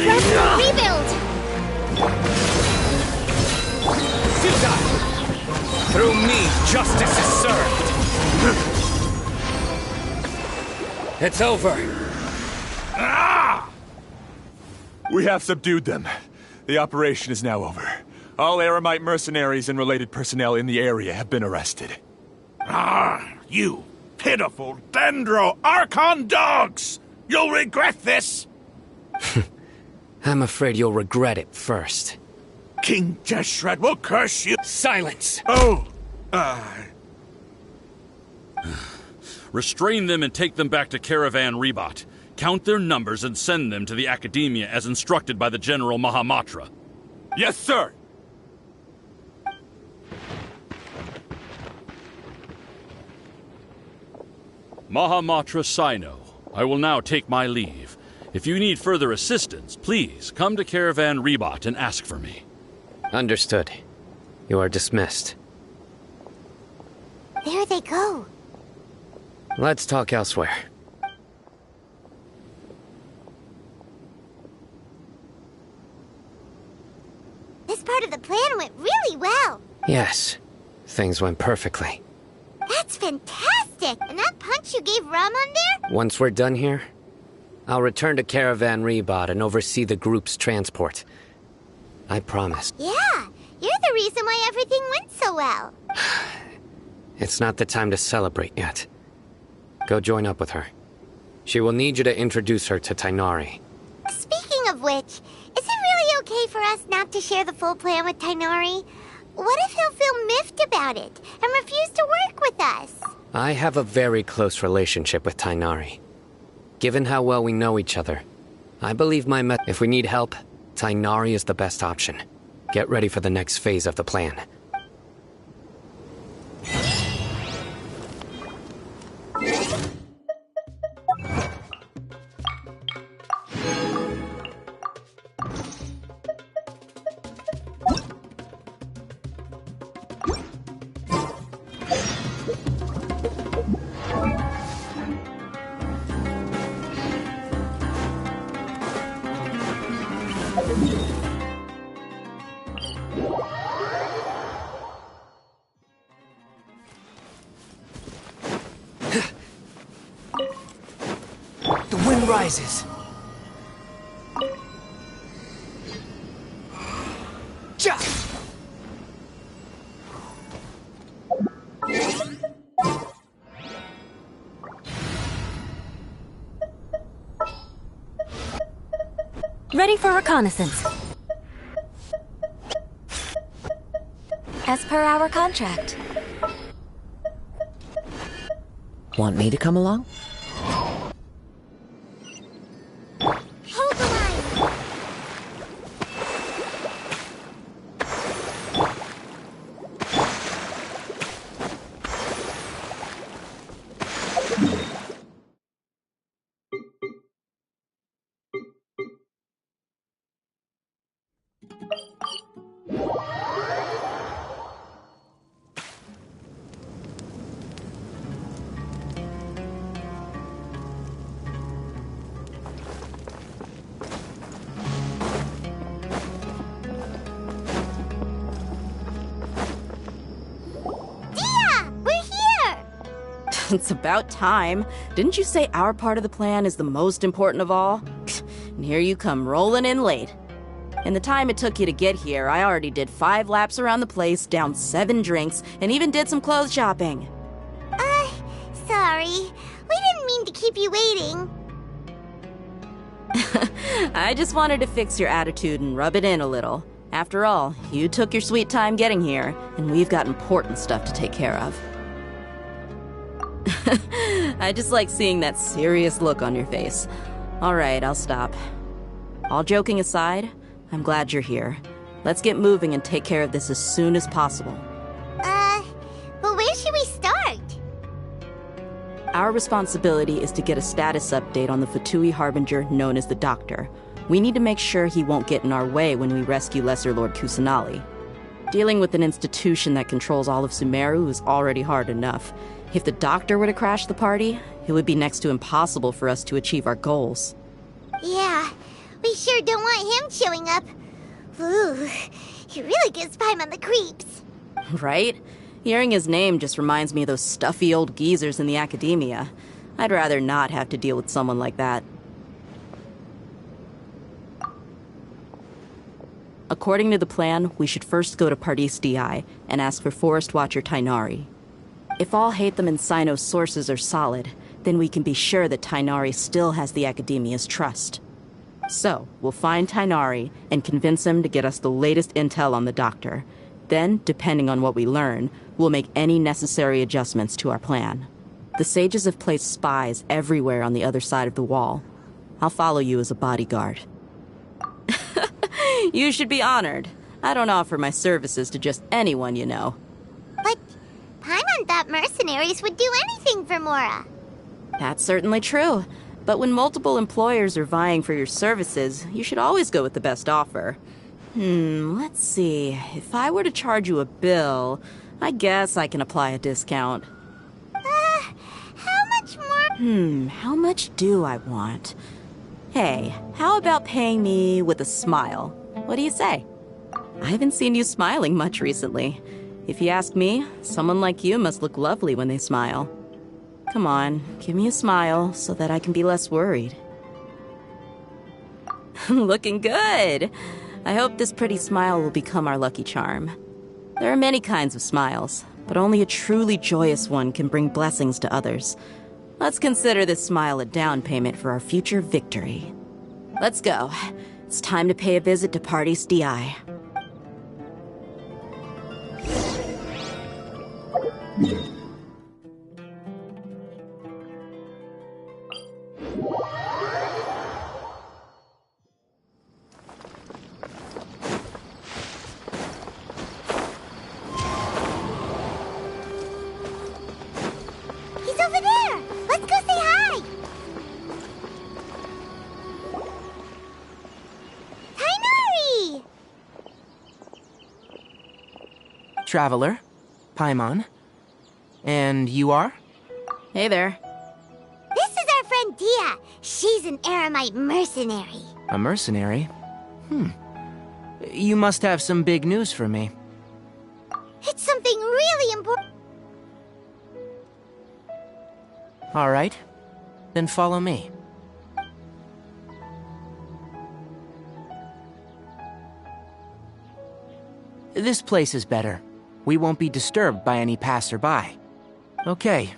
Rest and rebuild! Futile! Through me, justice is served! It's over. Ah! We have subdued them. The operation is now over. All Aramite mercenaries and related personnel in the area have been arrested. Ah, you pitiful Dendro Archon dogs! You'll regret this! I'm afraid you'll regret it first. King Deshret will curse you! Silence! Oh! Restrain them and take them back to Caravan Rebot. Count their numbers and send them to the Academia as instructed by the General Mahamatra. Yes, sir! Mahamatra Sino, I will now take my leave. If you need further assistance, please come to Caravan Rebot and ask for me. Understood. You are dismissed. There they go. Let's talk elsewhere. This part of the plan went really well. Yes, things went perfectly. That's fantastic! And that punch you gave Ramon there? Once we're done here, I'll return to Caravan Rebot and oversee the group's transport. I promise. Yeah, you're the reason why everything went so well. It's not the time to celebrate yet. Go join up with her. She will need you to introduce her to Tainari. Speaking of which, is it really okay for us not to share the full plan with Tainari? What if he'll feel miffed about it and refuse to work with us? I have a very close relationship with Tainari. Given how well we know each other, I believe if we need help, Tainari is the best option. Get ready for the next phase of the plan. moon rises. Ja! Ready for reconnaissance. As per our contract. Want me to come along? Hold the line! It's about time. Didn't you say our part of the plan is the most important of all? And here you come rolling in late. In the time it took you to get here, I already did 5 laps around the place, downed 7 drinks, and even did some clothes shopping. Sorry. We didn't mean to keep you waiting. I just wanted to fix your attitude and rub it in a little. After all, you took your sweet time getting here, and we've got important stuff to take care of. I just like seeing that serious look on your face. Alright, I'll stop. All joking aside, I'm glad you're here. Let's get moving and take care of this as soon as possible. But where should we start? Our responsibility is to get a status update on the Fatui Harbinger known as the Doctor. We need to make sure he won't get in our way when we rescue Lesser Lord Kusanali. Dealing with an institution that controls all of Sumeru is already hard enough. If the Doctor were to crash the party, it would be next to impossible for us to achieve our goals. Yeah, we sure don't want him showing up. Ooh, he really gives Paimon the creeps. Right? Hearing his name just reminds me of those stuffy old geezers in the academia. I'd rather not have to deal with someone like that. According to the plan, we should first go to Pardis Di and ask for Forest Watcher Tainari. If all Hatham and Sino's sources are solid, then we can be sure that Tainari still has the Academia's trust. So, we'll find Tainari and convince him to get us the latest intel on the Doctor. Then, depending on what we learn, we'll make any necessary adjustments to our plan. The sages have placed spies everywhere on the other side of the wall. I'll follow you as a bodyguard. You should be honored. I don't offer my services to just anyone, you know. But Paimon thought mercenaries would do anything for Mora. That's certainly true. But when multiple employers are vying for your services, you should always go with the best offer. Let's see. If I were to charge you a bill, I guess I can apply a discount. How much more? How much do I want? Hey, how about paying me with a smile? What do you say? I haven't seen you smiling much recently. If you ask me, someone like you must look lovely when they smile. Come on, give me a smile so that I can be less worried. Looking good! I hope this pretty smile will become our lucky charm. There are many kinds of smiles, but only a truly joyous one can bring blessings to others. Let's consider this smile a down payment for our future victory. Let's go. It's time to pay a visit to Pardis Di. He's over there! Let's go say hi! Tainari! Traveler, Paimon. And you are? Hey there. This is our friend Dia. She's an Aramite mercenary. A mercenary? You must have some big news for me. It's something really important. All right. Then follow me. This place is better. We won't be disturbed by any passerby. Okay.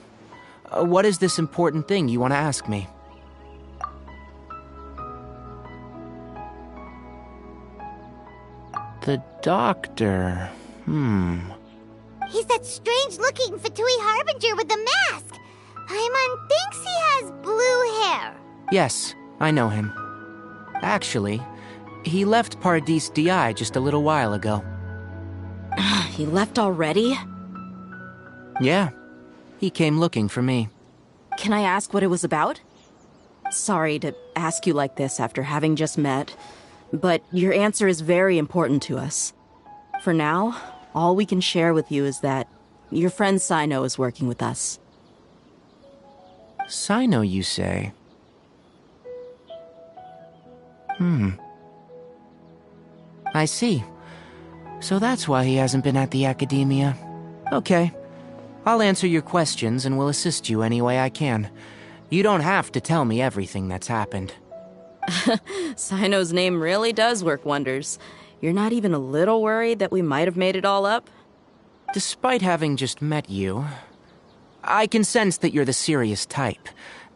What is this important thing you want to ask me? The doctor. He's that strange-looking Fatui Harbinger with the mask. Paimon thinks he has blue hair. Yes, I know him. Actually, he left Paradis Di just a little while ago. He left already? Yeah. He came looking for me. Can I ask what it was about? Sorry to ask you like this after having just met, but your answer is very important to us. For now, all we can share with you is that your friend Sino is working with us. Sino, you say? I see. So that's why he hasn't been at the Academia. Okay. I'll answer your questions and will assist you any way I can. You don't have to tell me everything that's happened. Sino's name really does work wonders. You're not even a little worried that we might have made it all up? Despite having just met you, I can sense that you're the serious type.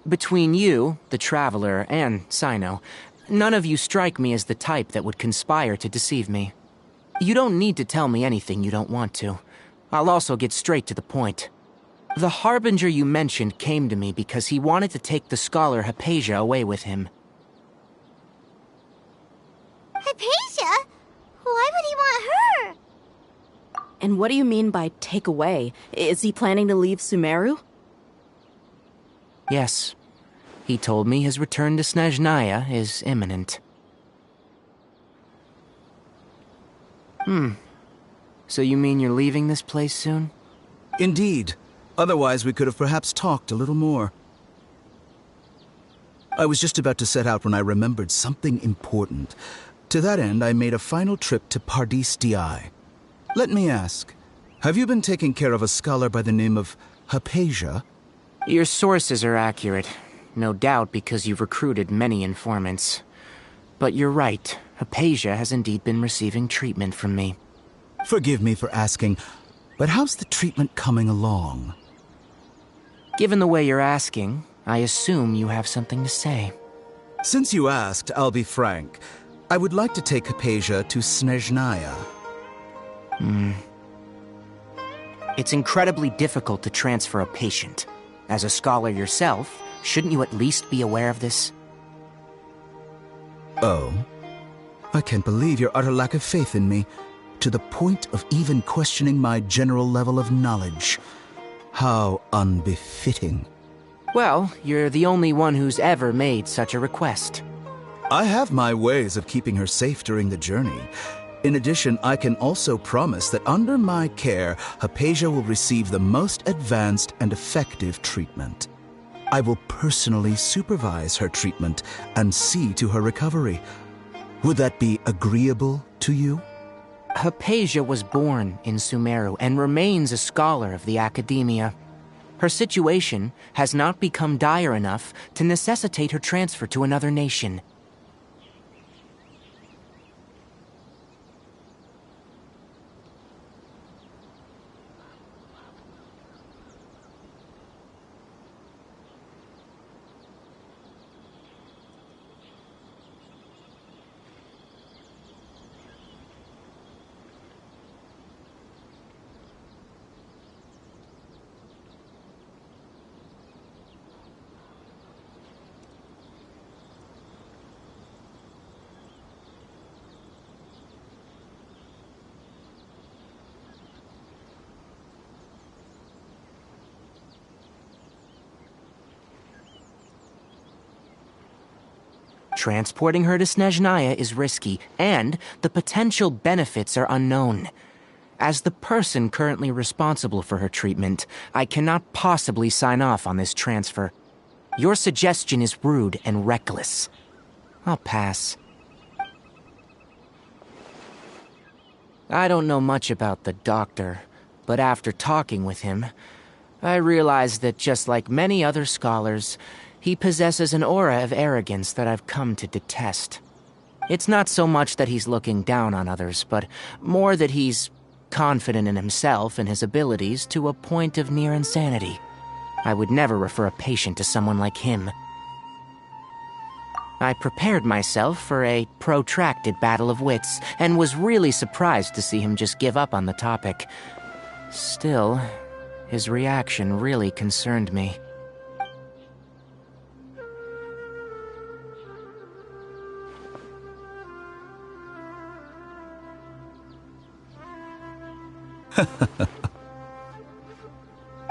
Between you, the Traveler, and Sino, none of you strike me as the type that would conspire to deceive me. You don't need to tell me anything you don't want to. I'll also get straight to the point. The Harbinger you mentioned came to me because he wanted to take the scholar Hypatia away with him. Hypatia? Why would he want her? And what do you mean by take away? Is he planning to leave Sumeru? Yes. He told me his return to Snezhnaya is imminent. So you mean you're leaving this place soon? Indeed. Otherwise, we could have perhaps talked a little more. I was just about to set out when I remembered something important. To that end, I made a final trip to Paradis Di. Let me ask, have you been taking care of a scholar by the name of Hypatia? Your sources are accurate. No doubt because you've recruited many informants. But you're right. Hypatia has indeed been receiving treatment from me. Forgive me for asking, but how's the treatment coming along? Given the way you're asking, I assume you have something to say. Since you asked, I'll be frank. I would like to take Hypatia to Snezhnaya. It's incredibly difficult to transfer a patient. As a scholar yourself, shouldn't you at least be aware of this? Oh? I can't believe your utter lack of faith in me, to the point of even questioning my general level of knowledge. How unbefitting. Well, you're the only one who's ever made such a request. I have my ways of keeping her safe during the journey. In addition, I can also promise that under my care, Hypatia will receive the most advanced and effective treatment. I will personally supervise her treatment and see to her recovery. Would that be agreeable to you? Hypatia was born in Sumeru and remains a scholar of the Academia. Her situation has not become dire enough to necessitate her transfer to another nation. Transporting her to Snezhnaya is risky, and the potential benefits are unknown. As the person currently responsible for her treatment, I cannot possibly sign off on this transfer. Your suggestion is rude and reckless. I'll pass. I don't know much about the doctor, but after talking with him, I realized that just like many other scholars, he possesses an aura of arrogance that I've come to detest. It's not so much that he's looking down on others, but more that he's confident in himself and his abilities to a point of near insanity. I would never refer a patient to someone like him. I prepared myself for a protracted battle of wits, and was really surprised to see him just give up on the topic. Still, his reaction really concerned me.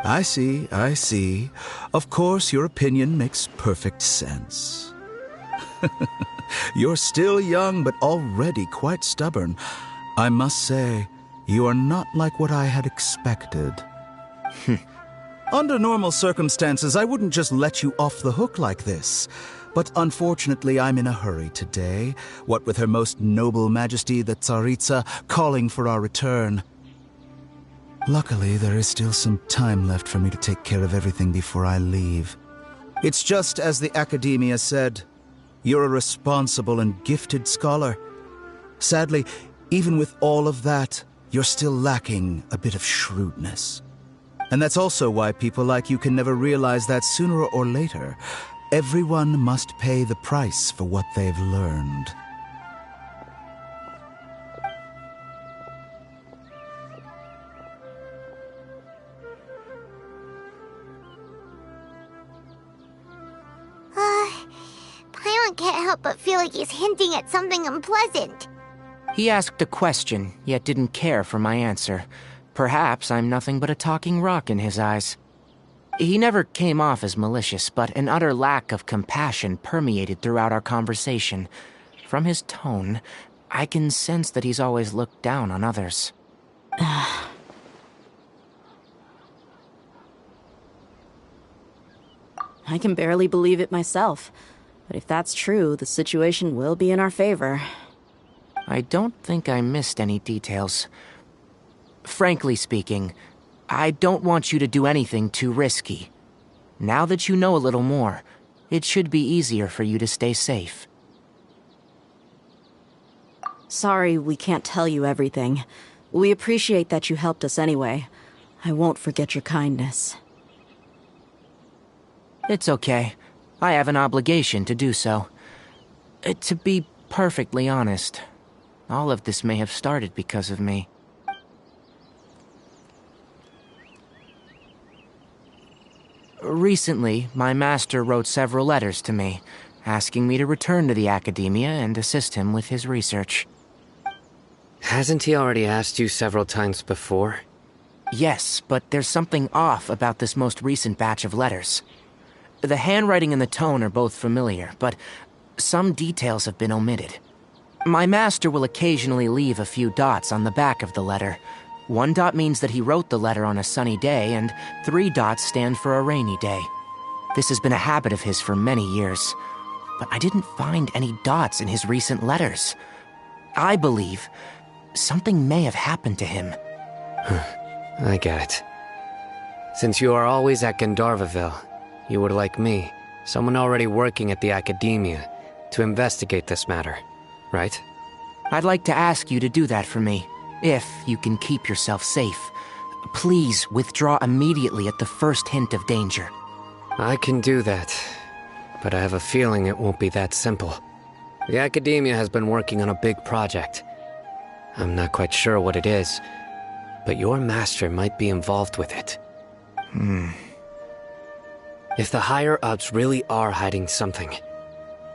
I see. Of course, your opinion makes perfect sense. You're still young, but already quite stubborn. I must say, you are not like what I had expected. Under normal circumstances, I wouldn't just let you off the hook like this. But unfortunately, I'm in a hurry today, what with Her Most Noble Majesty the Tsaritsa calling for our return. Luckily, there is still some time left for me to take care of everything before I leave. It's just as the Academia said, you're a responsible and gifted scholar. Sadly, even with all of that, you're still lacking a bit of shrewdness. And that's also why people like you can never realize that sooner or later, everyone must pay the price for what they've learned. Paimon can't help but feel like he's hinting at something unpleasant. He asked a question, yet didn't care for my answer. Perhaps I'm nothing but a talking rock in his eyes. He never came off as malicious, but an utter lack of compassion permeated throughout our conversation. From his tone, I can sense that he's always looked down on others. I can barely believe it myself. But if that's true, the situation will be in our favor. I don't think I missed any details. Frankly speaking, I don't want you to do anything too risky. Now that you know a little more, it should be easier for you to stay safe. Sorry we can't tell you everything. We appreciate that you helped us anyway. I won't forget your kindness. It's okay. I have an obligation to do so. To be perfectly honest, all of this may have started because of me. Recently, my master wrote several letters to me, asking me to return to the Academia and assist him with his research. Hasn't he already asked you several times before? Yes, but there's something off about this most recent batch of letters. The handwriting and the tone are both familiar, but some details have been omitted. My master will occasionally leave a few dots on the back of the letter. 1 dot means that he wrote the letter on a sunny day, and 3 dots stand for a rainy day. This has been a habit of his for many years, but I didn't find any dots in his recent letters. I believe something may have happened to him. I get it. Since you are always at Gandharvaville, you would like me, someone already working at the Academia, to investigate this matter, right? I'd like to ask you to do that for me, if you can keep yourself safe. Please withdraw immediately at the first hint of danger. I can do that, but I have a feeling it won't be that simple. The Academia has been working on a big project. I'm not quite sure what it is, but your master might be involved with it. If the higher-ups really are hiding something,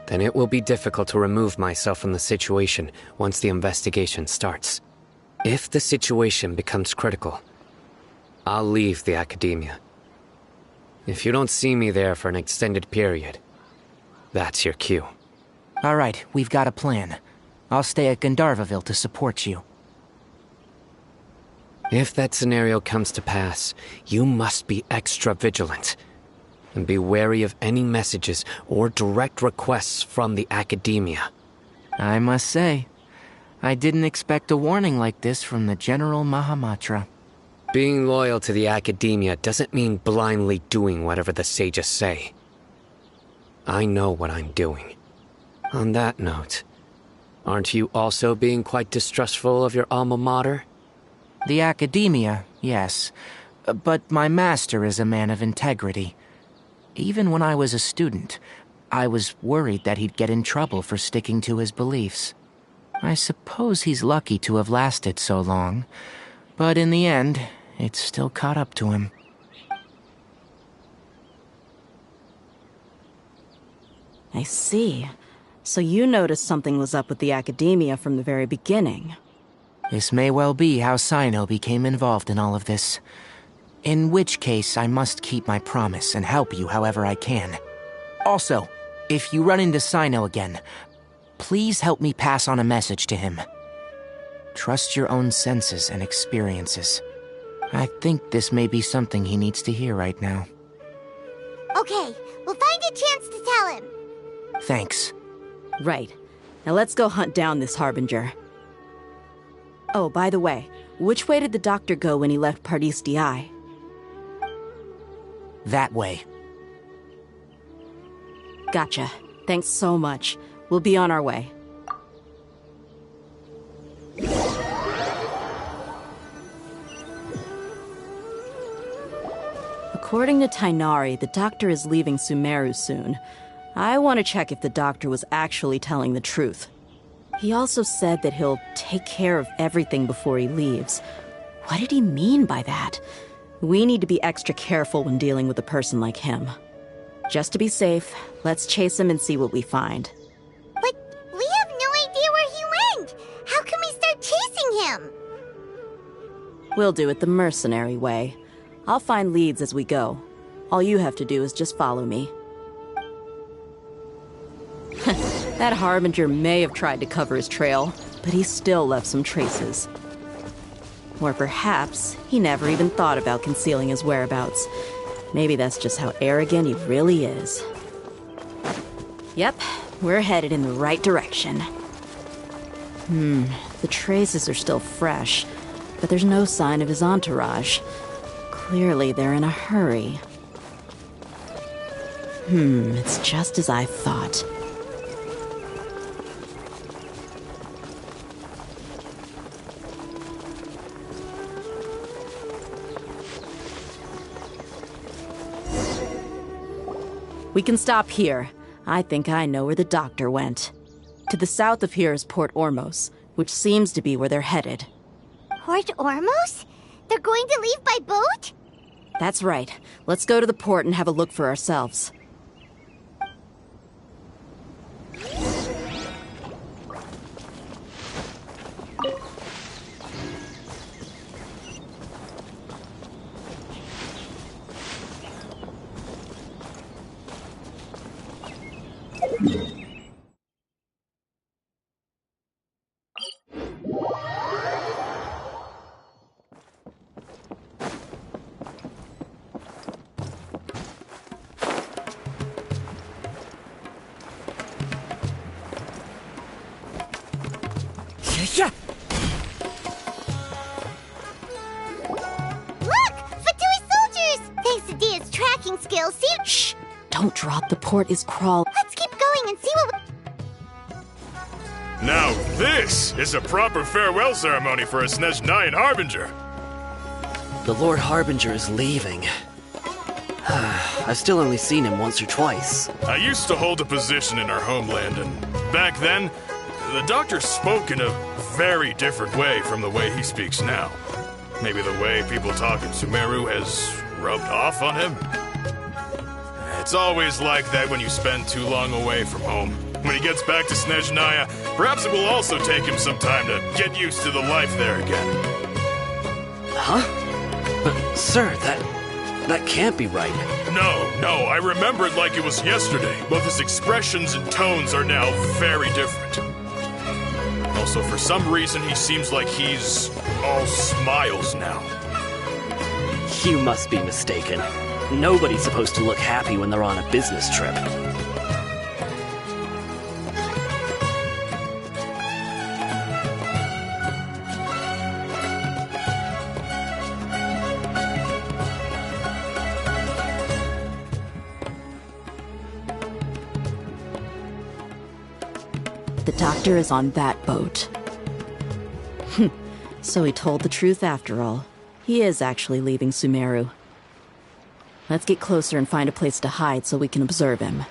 then it will be difficult to remove myself from the situation once the investigation starts. If the situation becomes critical, I'll leave the Academia. If you don't see me there for an extended period, that's your cue. All right, we've got a plan. I'll stay at Gandharvaville to support you. If that scenario comes to pass, you must be extra vigilant. And be wary of any messages or direct requests from the Academia. I must say, I didn't expect a warning like this from the General Mahamatra. Being loyal to the Academia doesn't mean blindly doing whatever the sages say. I know what I'm doing. On that note, Aren't you also being quite distrustful of your alma mater? The academia, yes. But my master is a man of integrity. Even when I was a student, I was worried that he'd get in trouble for sticking to his beliefs. I suppose he's lucky to have lasted so long, but in the end, it's still caught up to him. I see. So you noticed something was up with the academia from the very beginning. This may well be how Sino became involved in all of this. In which case, I must keep my promise and help you however I can. Also, if you run into Sino again, please help me pass on a message to him. Trust your own senses and experiences. I think this may be something he needs to hear right now. Okay, we'll find a chance to tell him. Thanks. Right. Now let's go hunt down this Harbinger. Oh, by the way, which way did the doctor go when he left Pardis Di? That way. Gotcha. Thanks so much. We'll be on our way. According to Tainari, the doctor is leaving Sumeru soon. I want to check if the doctor was actually telling the truth. He also said that he'll take care of everything before he leaves. What did he mean by that? We need to be extra careful when dealing with a person like him. Just to be safe, let's chase him and see what we find. But we have no idea where he went! How can we start chasing him? We'll do it the mercenary way. I'll find leads as we go. All you have to do is just follow me. That Harbinger may have tried to cover his trail, but he still left some traces. Or perhaps he never even thought about concealing his whereabouts. Maybe that's just how arrogant he really is. Yep, we're headed in the right direction. The traces are still fresh, but there's no sign of his entourage. Clearly they're in a hurry. It's just as I thought. We can stop here. I think I know where the doctor went. To the south of here is Port Ormos, which seems to be where they're headed. Port Ormos? They're going to leave by boat? That's right. Let's go to the port and have a look for ourselves. Shh! Don't drop. The port is crawl. Let's keep going and see what Now this is a proper farewell ceremony for a Snezhnayan Harbinger. The Lord Harbinger is leaving. I've still only seen him once or twice. I used to hold a position in our homeland, and back then, the doctor spoke in a very different way from the way he speaks now. Maybe the way people talk in Sumeru has rubbed off on him? It's always like that when you spend too long away from home. When he gets back to Snezhnaya, perhaps it will also take him some time to get used to the life there again. Huh? But, sir, that can't be right. No, I remember it like it was yesterday. Both his expressions and tones are now very different. Also, for some reason, he seems like he's all smiles now. You must be mistaken. Nobody's supposed to look happy when they're on a business trip. The doctor is on that boat. So he told the truth after all. He is actually leaving Sumeru. Let's get closer and find a place to hide so we can observe him.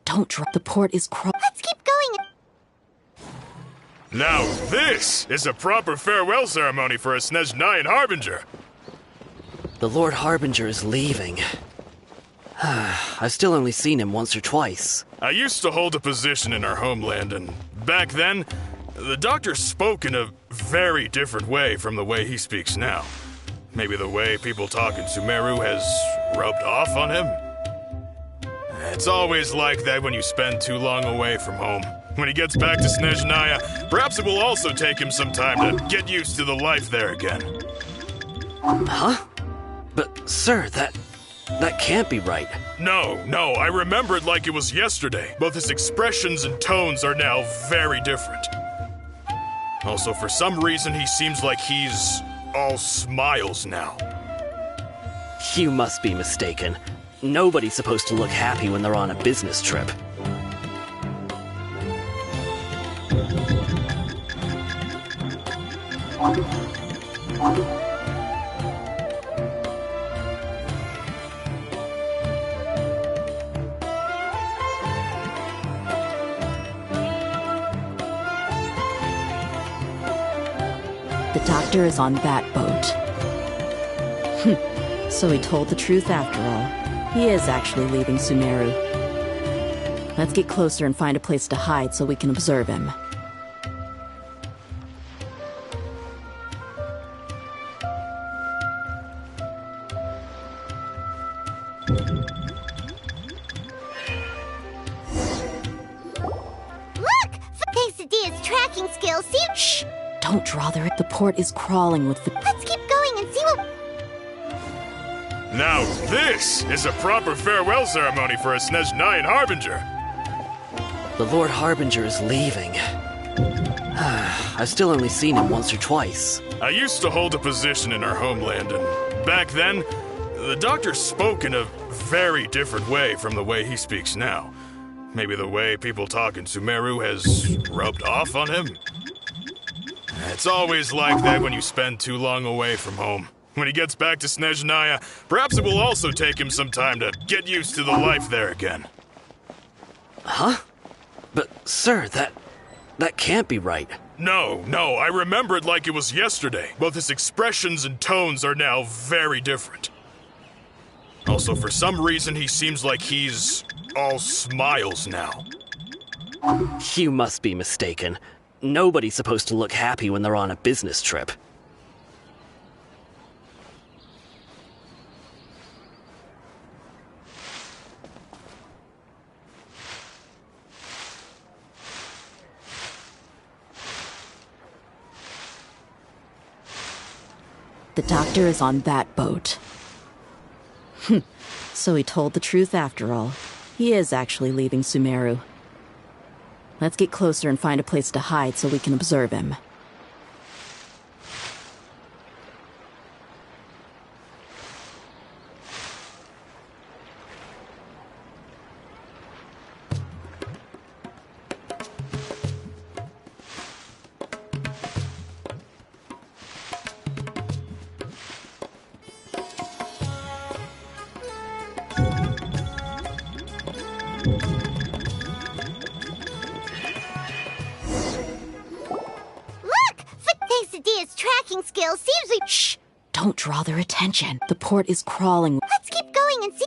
Don't drop. The port is Let's keep going. Now this is a proper farewell ceremony for a Snezhnayan Harbinger. The Lord Harbinger is leaving. I've still only seen him once or twice. I used to hold a position in our homeland, and back then, the doctor spoke in a very different way from the way he speaks now. Maybe the way people talk in Sumeru has rubbed off on him? It's always like that when you spend too long away from home. When he gets back to Snezhnaya, perhaps it will also take him some time to get used to the life there again. Huh? But, sir, that can't be right. No, I remember it like it was yesterday. Both his expressions and tones are now very different. Also, for some reason, he seems like he's all smiles now. You must be mistaken. Nobody's supposed to look happy when they're on a business trip. The doctor is on that boat. So he told the truth after all. He is actually leaving Sumeru. Let's get closer and find a place to hide so we can observe him. Look! Thanks to Dia's tracking skills, see? Shh! Don't draw there. The port is crawling with the... Let's keep going and see what... Now this is a proper farewell ceremony for a Snezhnayan Harbinger. The Lord Harbinger is leaving. I've still only seen him once or twice. I used to hold a position in our homeland, and back then, the doctor spoke in a very different way from the way he speaks now. Maybe the way people talk in Sumeru has rubbed off on him? It's always like that when you spend too long away from home. When he gets back to Snezhnaya, perhaps it will also take him some time to get used to the life there again. Huh? But, sir, that can't be right. No, I remember it like it was yesterday. Both his expressions and tones are now very different. Also, for some reason, he seems like he's all smiles now. You must be mistaken. Nobody's supposed to look happy when they're on a business trip. The doctor is on that boat. So he told the truth after all. He is actually leaving Sumeru. Let's get closer and find a place to hide so we can observe him. Skills seems like... Shh! Don't draw their attention. The port is crawling. Let's keep going and see...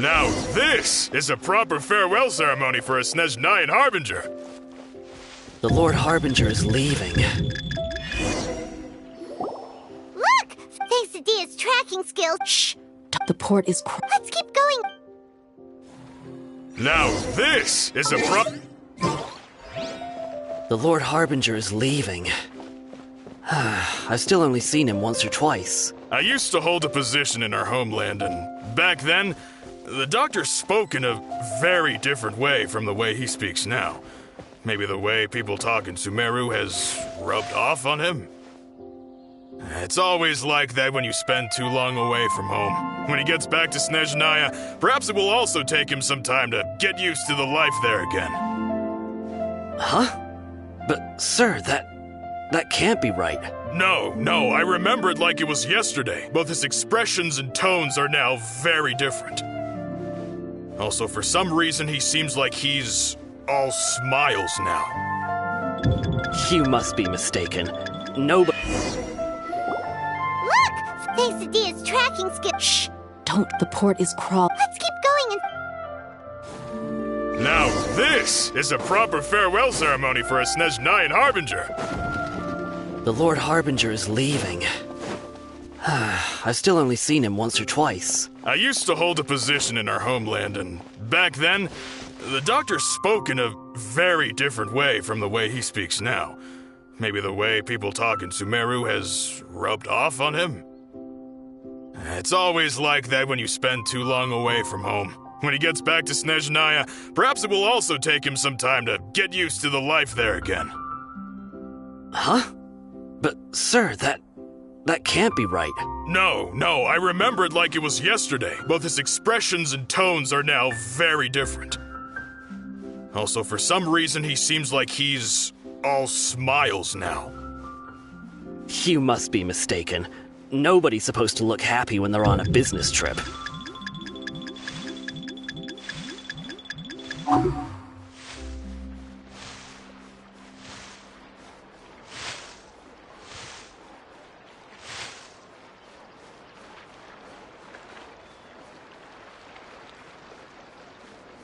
Now this is a proper farewell ceremony for a Snezhnayan Harbinger. The Lord Harbinger is leaving. Look! Thanks to Dia's tracking skills. Shh! The port is Let's keep going. Now this is a The Lord Harbinger is leaving. I've still only seen him once or twice. I used to hold a position in our homeland, and back then, the doctor spoke in a very different way from the way he speaks now. Maybe the way people talk in Sumeru has rubbed off on him? It's always like that when you spend too long away from home. When he gets back to Snezhnaya, perhaps it will also take him some time to get used to the life there again. Huh? But, sir, that can't be right. No, I remember it like it was yesterday. Both his expressions and tones are now very different. Also, for some reason, he seems like he's all smiles now. You must be mistaken. Nobody... Look! Thanks to Dia's tracking skills. Shh! Don't. The port is crawling. Let's keep going and... Now this is a proper farewell ceremony for a Snezhnayan Harbinger. The Lord Harbinger is leaving. I've still only seen him once or twice. I used to hold a position in our homeland, and back then, the doctor spoke in a very different way from the way he speaks now. Maybe the way people talk in Sumeru has rubbed off on him? It's always like that when you spend too long away from home. When he gets back to Snezhnaya, perhaps it will also take him some time to get used to the life there again. Huh? But, sir, that can't be right. No, I remember it like it was yesterday. Both his expressions and tones are now very different. Also, for some reason, he seems like he's all smiles now. You must be mistaken. Nobody's supposed to look happy when they're on a business trip.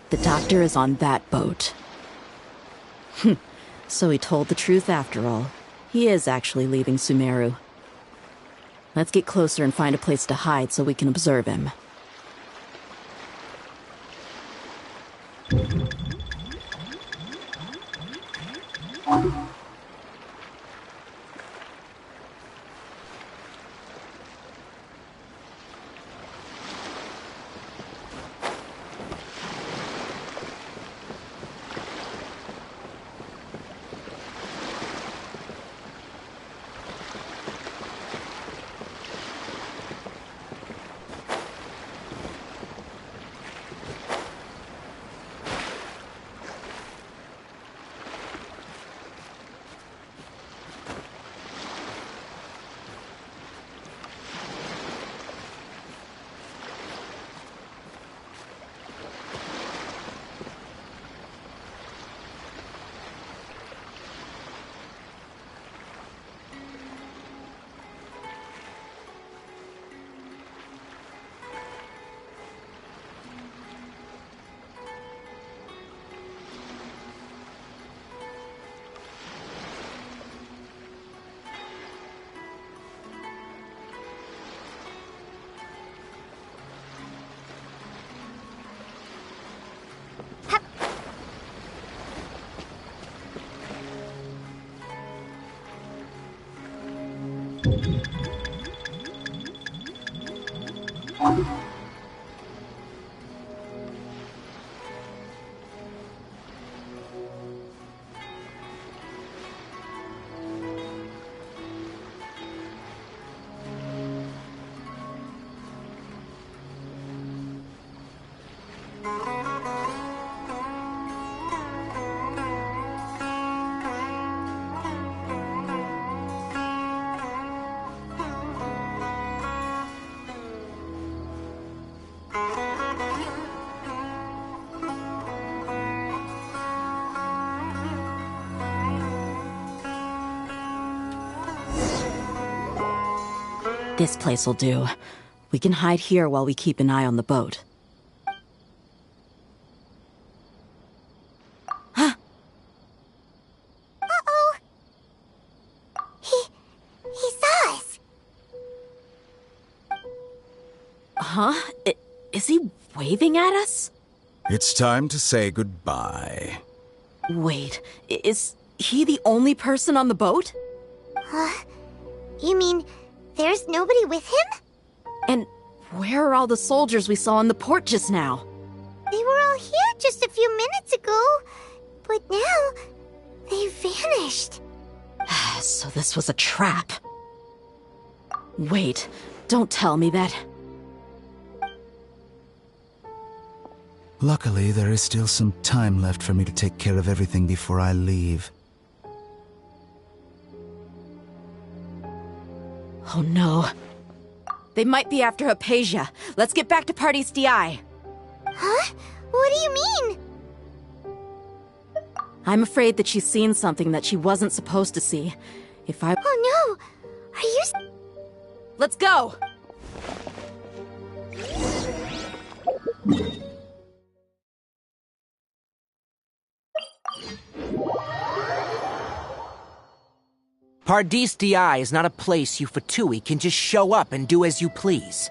The doctor is on that boat. So he told the truth after all. He is actually leaving Sumeru. Let's get closer and find a place to hide so we can observe him. This place will do. We can hide here while we keep an eye on the boat. Huh? Is he waving at us? It's time to say goodbye. Wait, is he the only person on the boat? You mean there's nobody with him? And where are all the soldiers we saw in the port just now? They were all here just a few minutes ago, but now they vanished. So this was a trap. Wait, don't tell me that. Luckily, there is still some time left for me to take care of everything before I leave. Oh no. They might be after Hypatia. Let's get back to Party's DI. Huh? What do you mean? I'm afraid that she's seen something that she wasn't supposed to see. Oh no! Are you... Let's go! Paradis DI is not a place you Fatui can just show up and do as you please.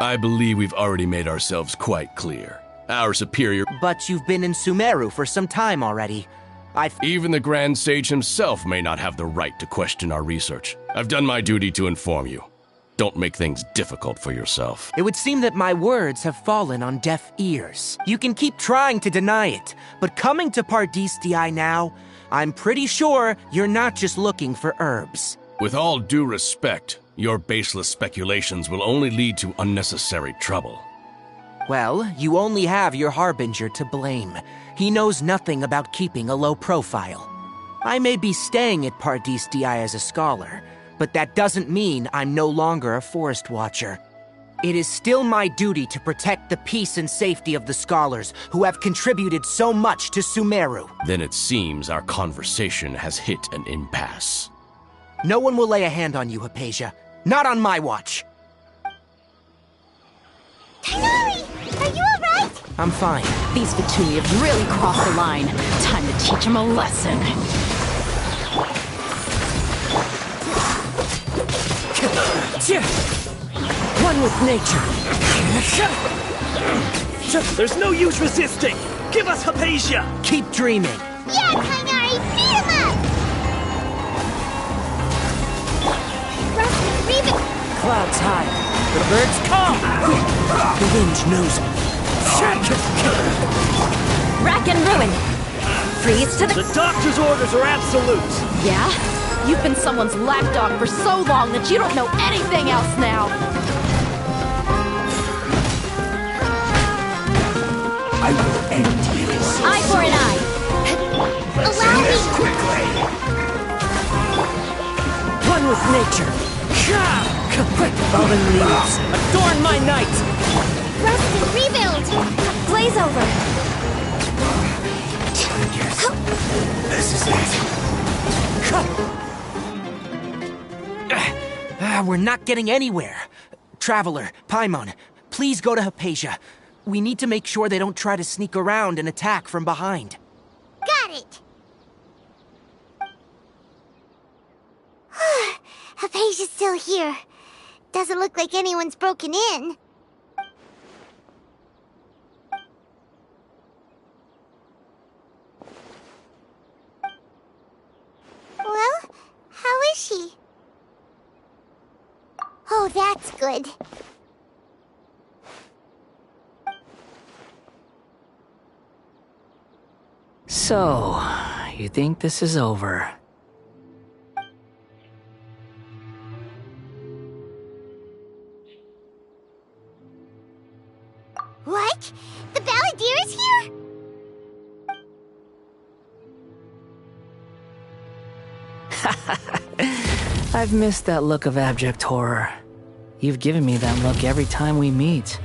I believe we've already made ourselves quite clear. Our superior... But you've been in Sumeru for some time already. Even the Grand Sage himself may not have the right to question our research. I've done my duty to inform you. Don't make things difficult for yourself. It would seem that my words have fallen on deaf ears. You can keep trying to deny it, but coming to Paradis DI now, I'm pretty sure you're not just looking for herbs. With all due respect, your baseless speculations will only lead to unnecessary trouble. Well, you only have your Harbinger to blame. He knows nothing about keeping a low profile. I may be staying at Paradis DI as a scholar, but that doesn't mean I'm no longer a forest watcher. It is still my duty to protect the peace and safety of the scholars who have contributed so much to Sumeru. Then it seems our conversation has hit an impasse. No one will lay a hand on you, Hypatia. Not on my watch. Tighnari! Are you alright? I'm fine. These Fatui have really crossed the line. Time to teach them a lesson. One with nature. There's no use resisting. Give us Hypatia. Keep dreaming. Yeah, Tighnari, beat him up! Rusty, Reeve... Clouds high. The birds come. The wind knows me. Rack and ruin. Freeze to The doctor's orders are absolute. Yeah? You've been someone's lapdog for so long that you don't know anything else now. I will end this. Eye for an eye. Allow me! Quickly. One with nature. Fallen leaves. Adorn my night. Rusty, rebuild! Blaze over. This is it. We're not getting anywhere. Traveler, Paimon, please go to Hypatia. We need to make sure they don't try to sneak around and attack from behind. Got it! Hypatia's still here. Doesn't look like anyone's broken in. Well, how is she? Oh, that's good. So, you think this is over? What? The Balladeer is here? I've missed that look of abject horror. You've given me that look every time we meet.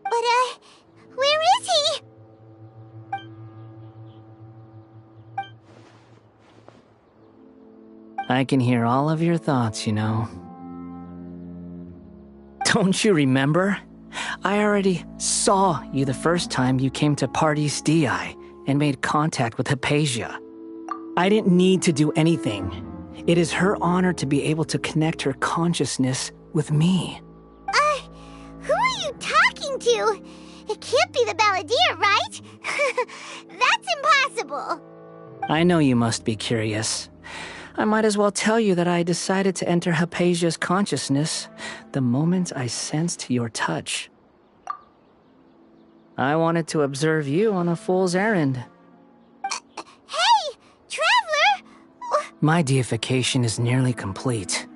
But, where is he? I can hear all of your thoughts, you know. Don't you remember? I already saw you the first time you came to Paradis DI and made contact with Hypatia. I didn't need to do anything. It is her honor to be able to connect her consciousness with me. Who are you talking to? It can't be the Balladeer, right? That's impossible. I know you must be curious. I might as well tell you that I decided to enter Hypatia's consciousness the moment I sensed your touch. I wanted to observe you on a fool's errand. Hey, Traveler! My deification is nearly complete.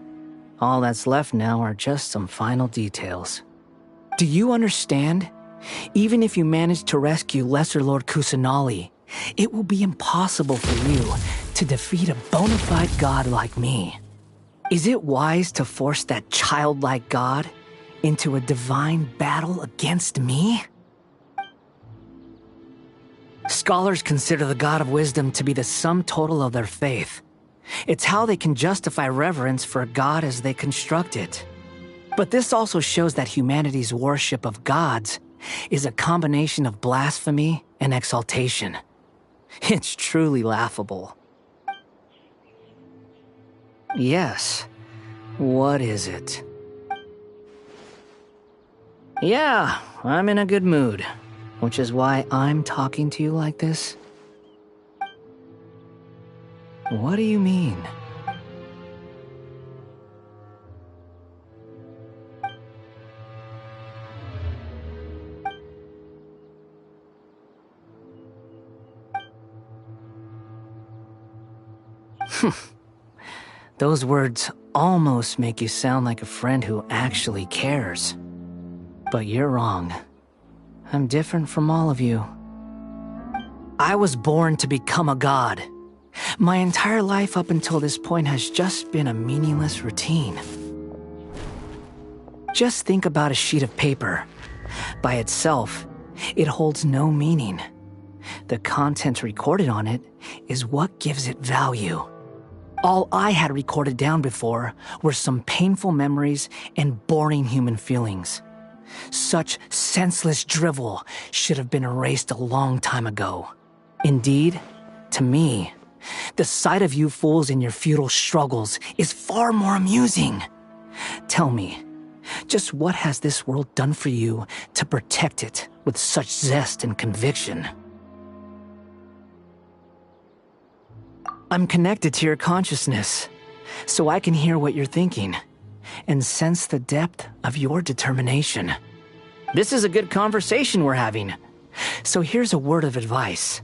All that's left now are just some final details. Do you understand? Even if you manage to rescue Lesser Lord Kusanali, it will be impossible for you to defeat a bona fide god like me. Is it wise to force that childlike god into a divine battle against me? Scholars consider the God of Wisdom to be the sum total of their faith. It's how they can justify reverence for a god as they construct it. But this also shows that humanity's worship of gods is a combination of blasphemy and exaltation. It's truly laughable. Yes. What is it? Yeah, I'm in a good mood, which is why I'm talking to you like this. What do you mean? Those words almost make you sound like a friend who actually cares. But you're wrong. I'm different from all of you. I was born to become a god. My entire life up until this point has just been a meaningless routine. Just think about a sheet of paper. By itself, it holds no meaning. The content recorded on it is what gives it value. All I had recorded down before were some painful memories and boring human feelings. Such senseless drivel should have been erased a long time ago. Indeed, to me, the sight of you fools in your futile struggles is far more amusing. Tell me, just what has this world done for you to protect it with such zest and conviction? I'm connected to your consciousness, so I can hear what you're thinking and sense the depth of your determination. This is a good conversation we're having. So here's a word of advice.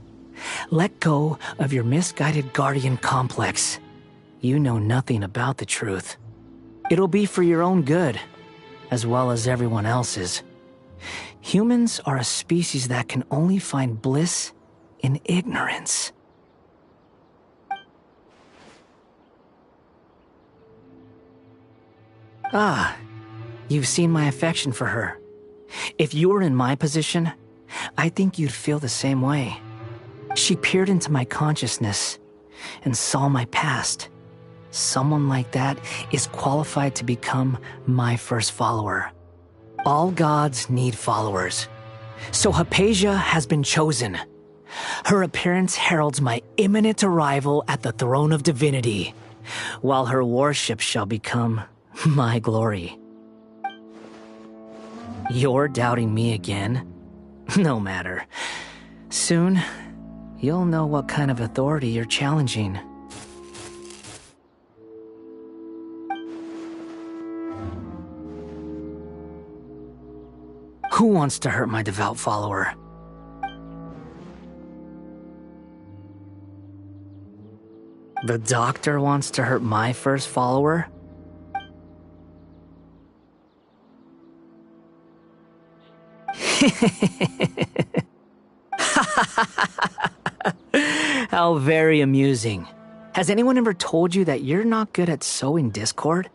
Let go of your misguided guardian complex. You know nothing about the truth. It'll be for your own good, as well as everyone else's. Humans are a species that can only find bliss in ignorance. Ah, you've seen my affection for her. If you were in my position, I think you'd feel the same way. She peered into my consciousness and saw my past. Someone like that is qualified to become my first follower. All gods need followers. So Hypatia has been chosen. Her appearance heralds my imminent arrival at the throne of divinity, while her worship shall become my glory. You're doubting me again? No matter. Soon, you'll know what kind of authority you're challenging. Who wants to hurt my devout follower? The doctor wants to hurt my first follower? How very amusing. Has anyone ever told you that you're not good at sowing discord?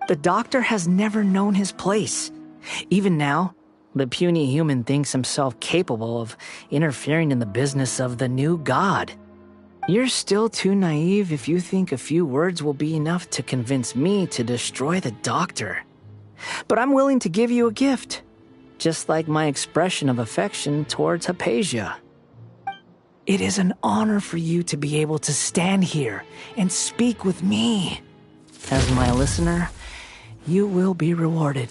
The doctor has never known his place. Even now, the puny human thinks himself capable of interfering in the business of the new god. You're still too naive if you think a few words will be enough to convince me to destroy the doctor. But I'm willing to give you a gift, just like my expression of affection towards Hypatia. It is an honor for you to be able to stand here and speak with me. As my listener, You will be rewarded.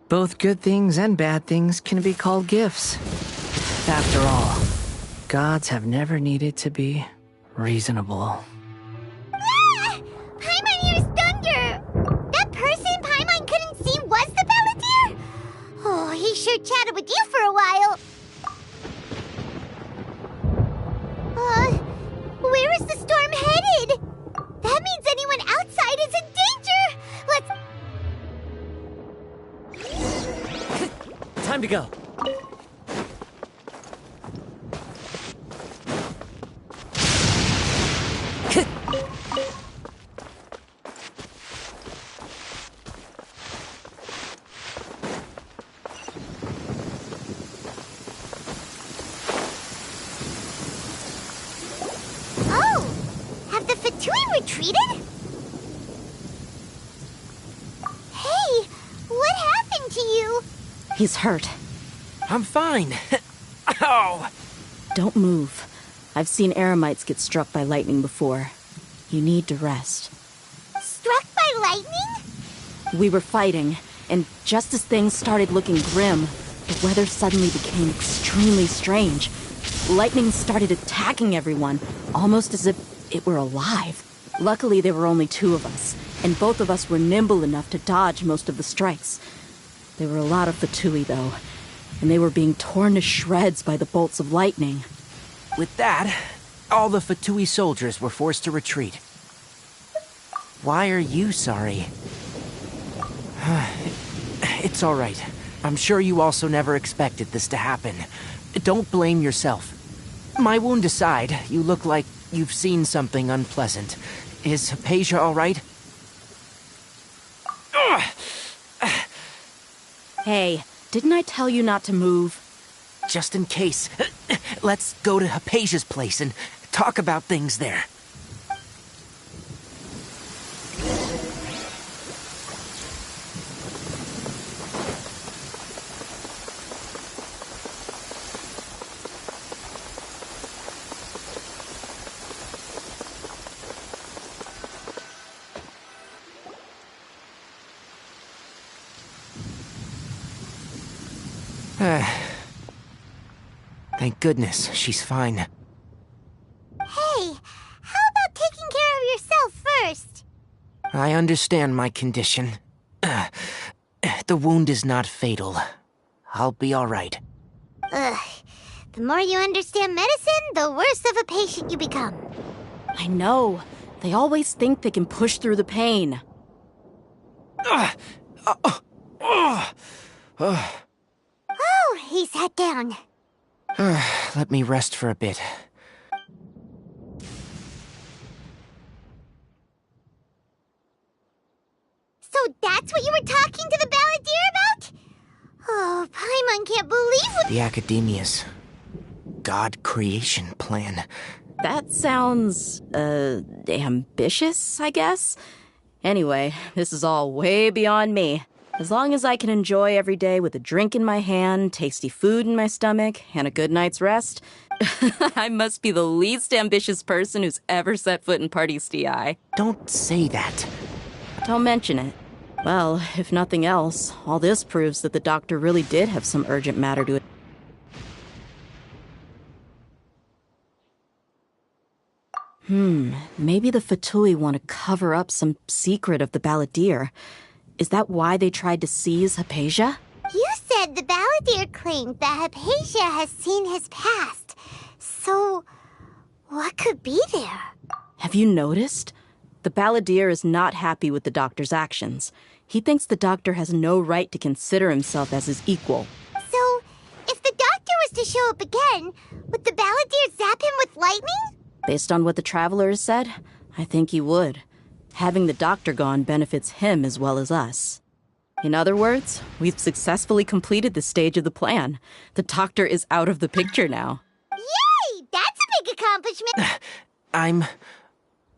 Both good things and bad things can be called gifts. After all, gods have never needed to be reasonable. Ah! Paimon hears thunder! That person Paimon couldn't see was the Balladeer? Oh, he sure chatted with you for a while. Where is the storm headed? That means anyone outside is in danger! Time to go. Retreated? Hey, what happened to you? He's hurt. I'm fine. Ow! Don't move. I've seen eremites get struck by lightning before. You need to rest. Struck by lightning? We were fighting, and just as things started looking grim, the weather suddenly became extremely strange. Lightning started attacking everyone, almost as if it were alive. Luckily, there were only two of us, and both of us were nimble enough to dodge most of the strikes. There were a lot of Fatui, though, and they were being torn to shreds by the bolts of lightning. With that, all the Fatui soldiers were forced to retreat. Why are you sorry? It's all right. I'm sure you also never expected this to happen. Don't blame yourself. My wound aside, you look like you've seen something unpleasant. Is Hypatia all right? Hey, didn't I tell you not to move? Just in case. Let's go to Hypatia's place and talk about things there. Thank goodness, she's fine. Hey, how about taking care of yourself first? I understand my condition. The wound is not fatal. I'll be all right. Ugh. The more you understand medicine, the worse of a patient you become. I know. They always think they can push through the pain. Oh, he sat down. Let me rest for a bit. So that's what you were talking to the Balladeer about? Oh, Paimon can't believe what— The Academia's God creation plan. That sounds, ambitious, I guess? Anyway, this is all way beyond me. As long as I can enjoy every day with a drink in my hand, tasty food in my stomach, and a good night's rest, I must be the least ambitious person who's ever set foot in Party's DI. Don't say that. Don't mention it. Well, if nothing else, all this proves that the doctor really did have some urgent matter to— maybe the Fatui want to cover up some secret of the Balladeer. Is that why they tried to seize Hypatia? You said the Balladeer claimed that Hypatia has seen his past. So, what could be there? Have you noticed? The Balladeer is not happy with the doctor's actions. He thinks the doctor has no right to consider himself as his equal. So, if the doctor was to show up again, would the Balladeer zap him with lightning? Based on what the Traveler has said, I think he would. Having the doctor gone benefits him as well as us. In other words, we've successfully completed this stage of the plan. The doctor is out of the picture now. Yay! That's a big accomplishment! I'm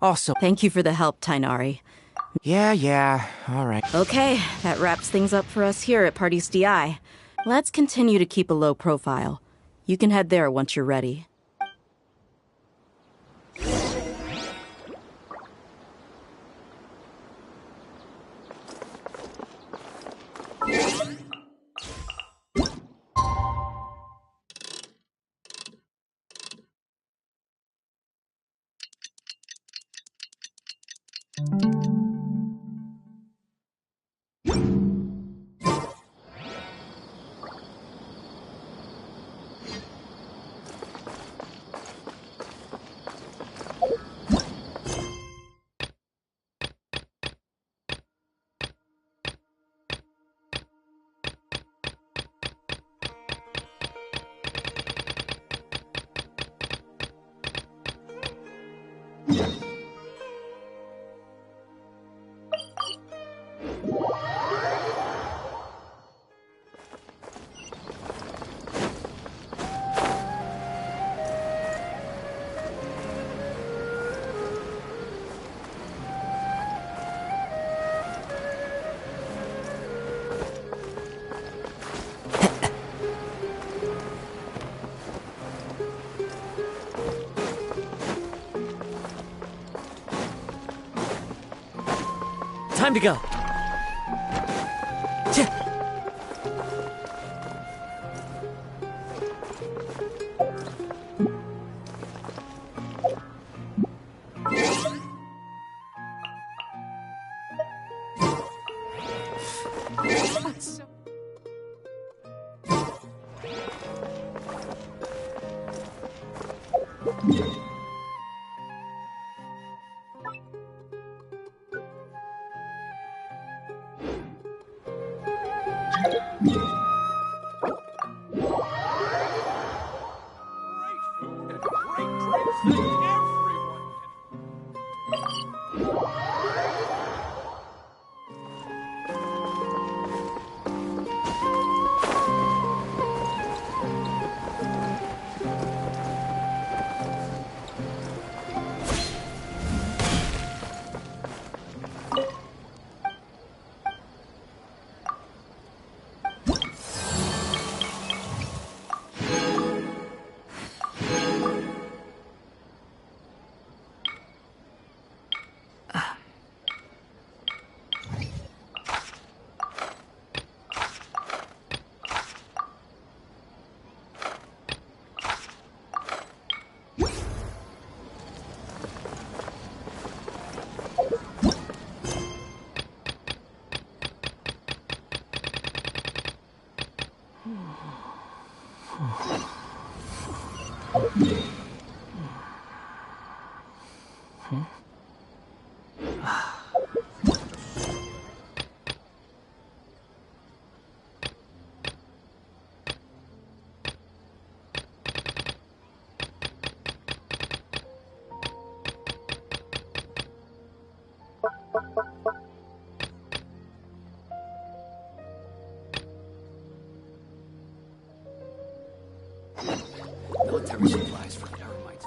also— Thank you for the help, Tainari. Yeah, all right. Okay, that wraps things up for us here at Party's DI. Let's continue to keep a low profile. You can head there once you're ready. Time to go. Military supplies for termites.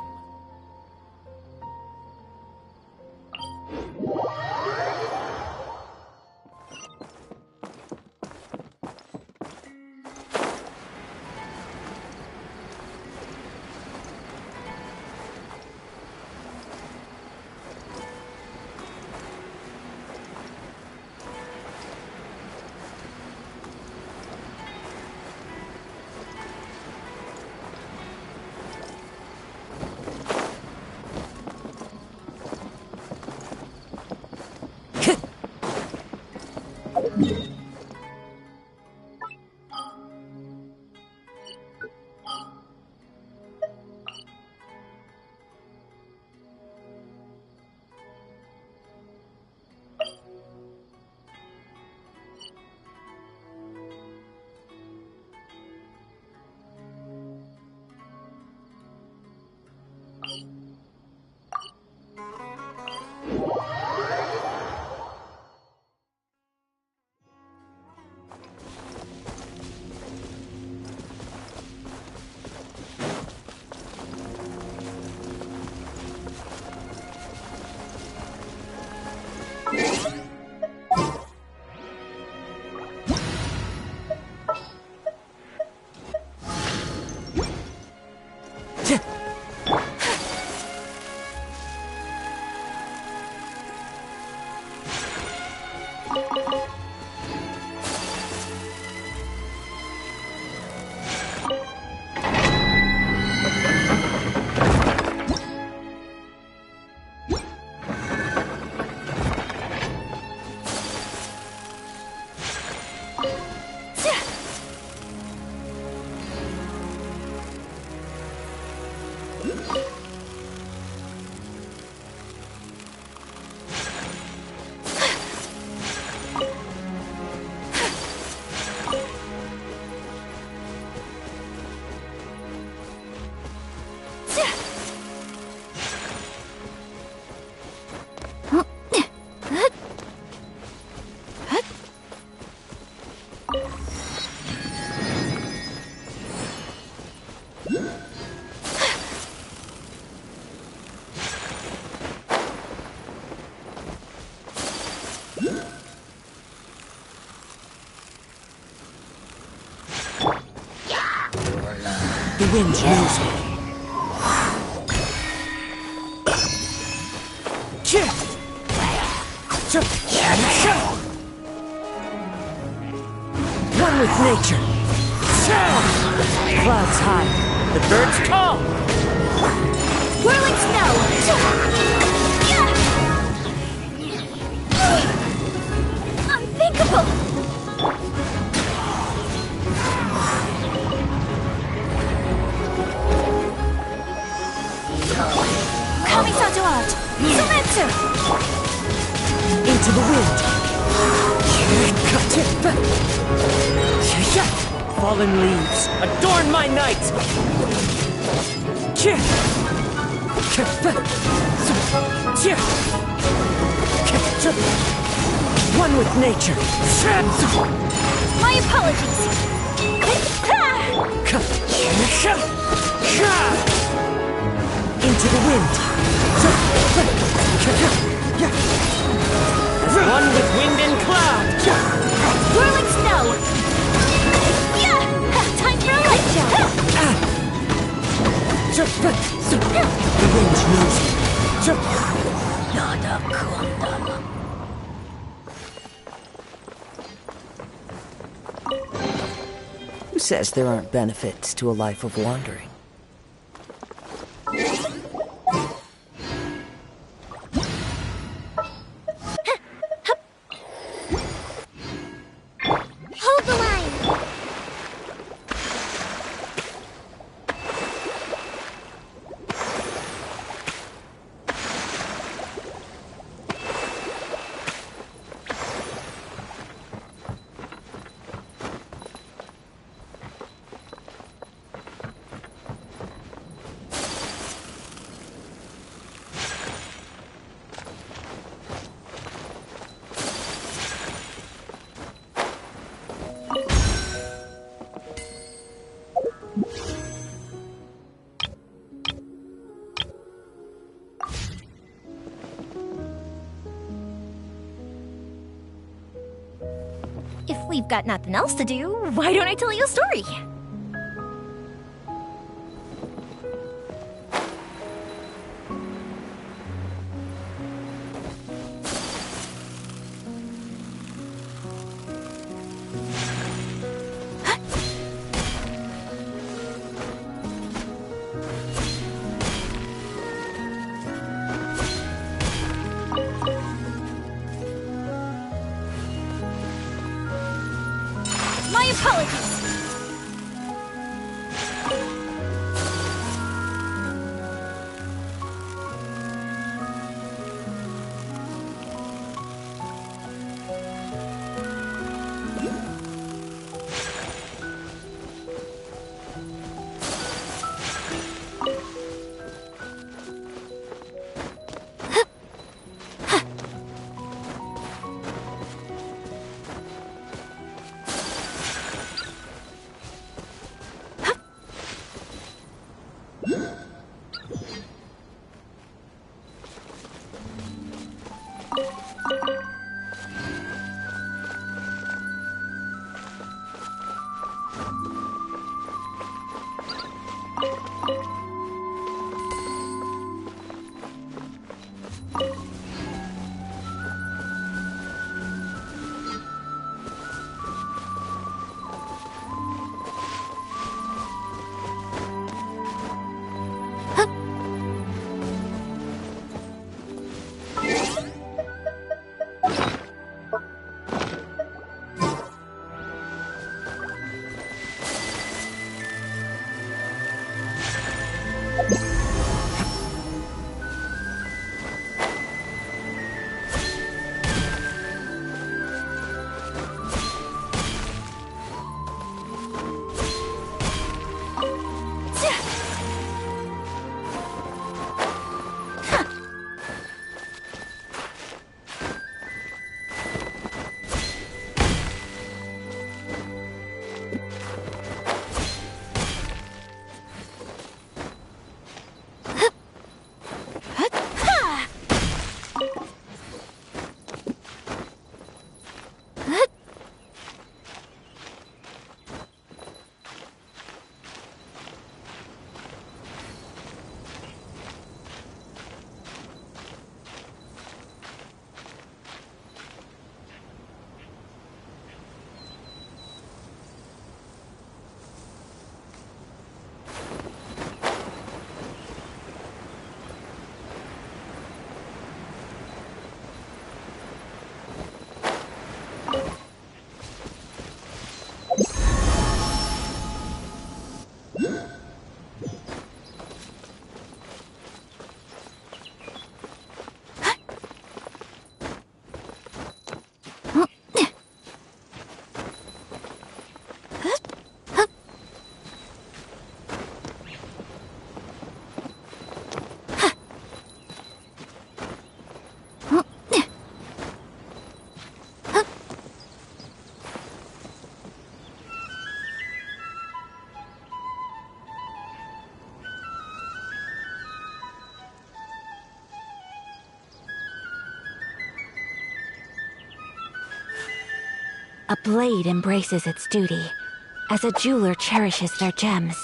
The wind knows me. One with nature. Clouds high. The birds call. Whirling snow. Unthinkable. Kamisato art. Sumetsu. Into the wind. Fallen leaves, adorn my night! One with nature. My apologies. Into the wind. One with wind and cloud. Whirling snow. Time for a light show. The wind knows me. Who says there aren't benefits to a life of wandering? Hold the line. If we've got nothing else to do, why don't I tell you a story? My apologies. A blade embraces its duty, as a jeweler cherishes their gems.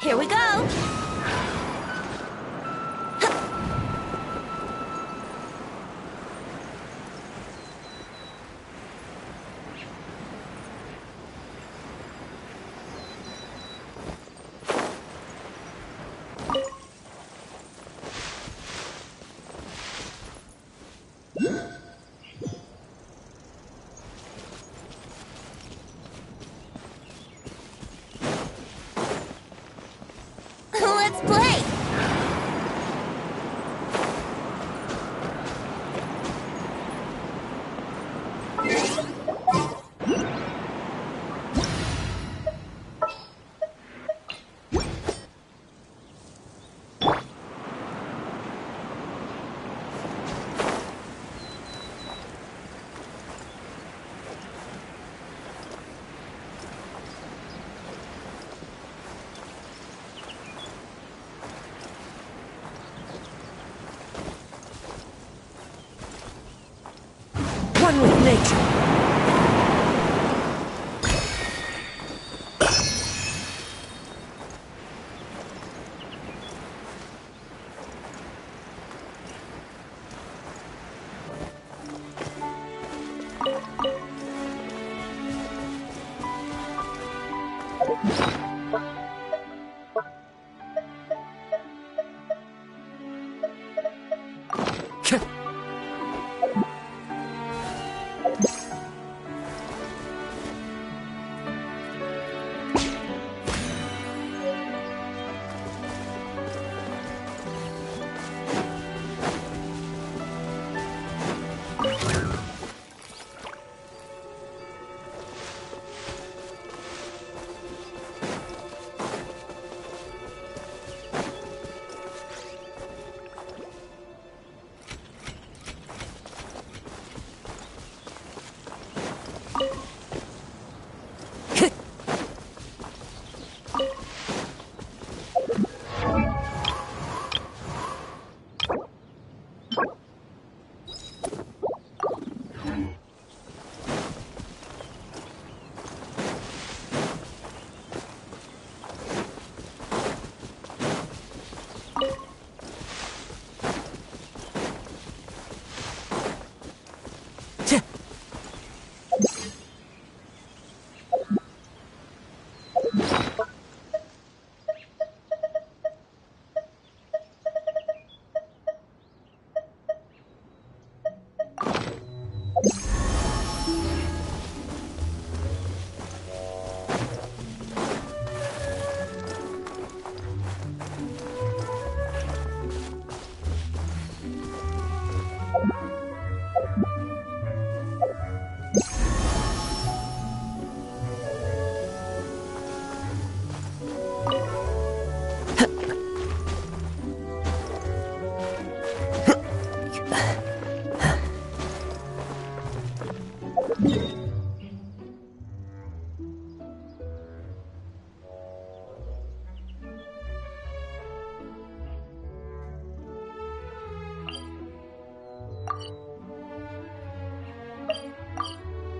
Here we go! Let's play! One with nature.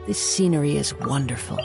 This scenery is wonderful.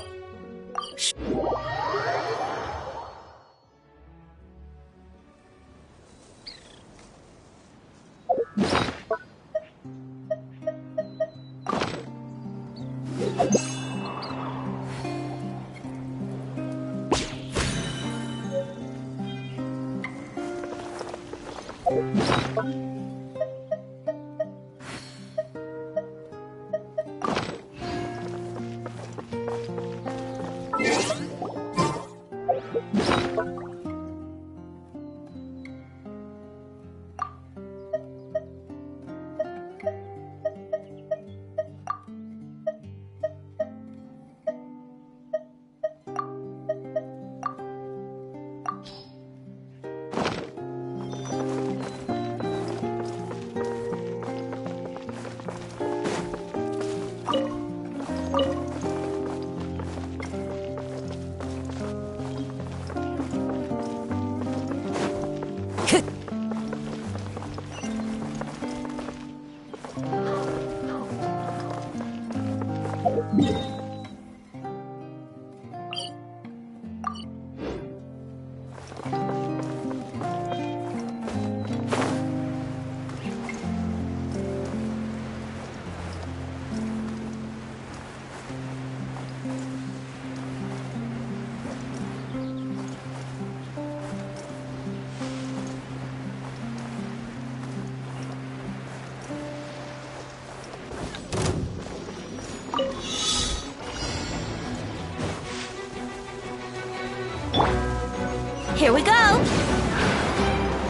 Here we go!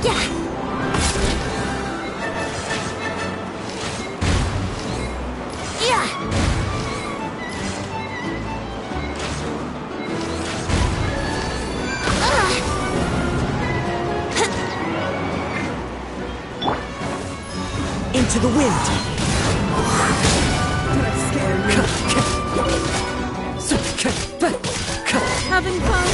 Yeah! Yeah! Into the wind! Having fun?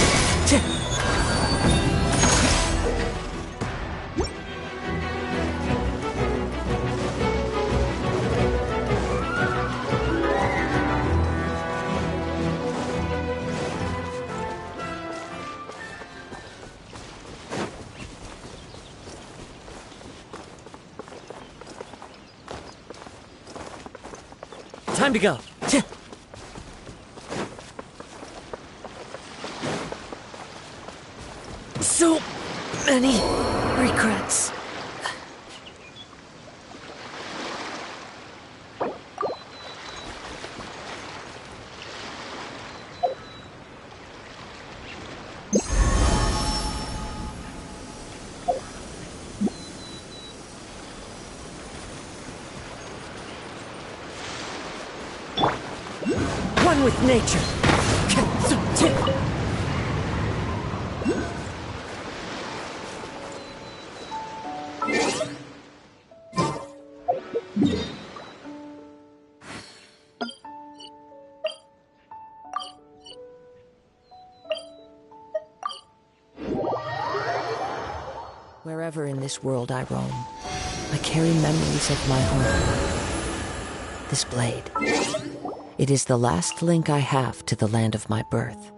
Time to go. So many regrets. One with nature. Wherever in this world I roam, I carry memories of my home. This blade. It is the last link I have to the land of my birth.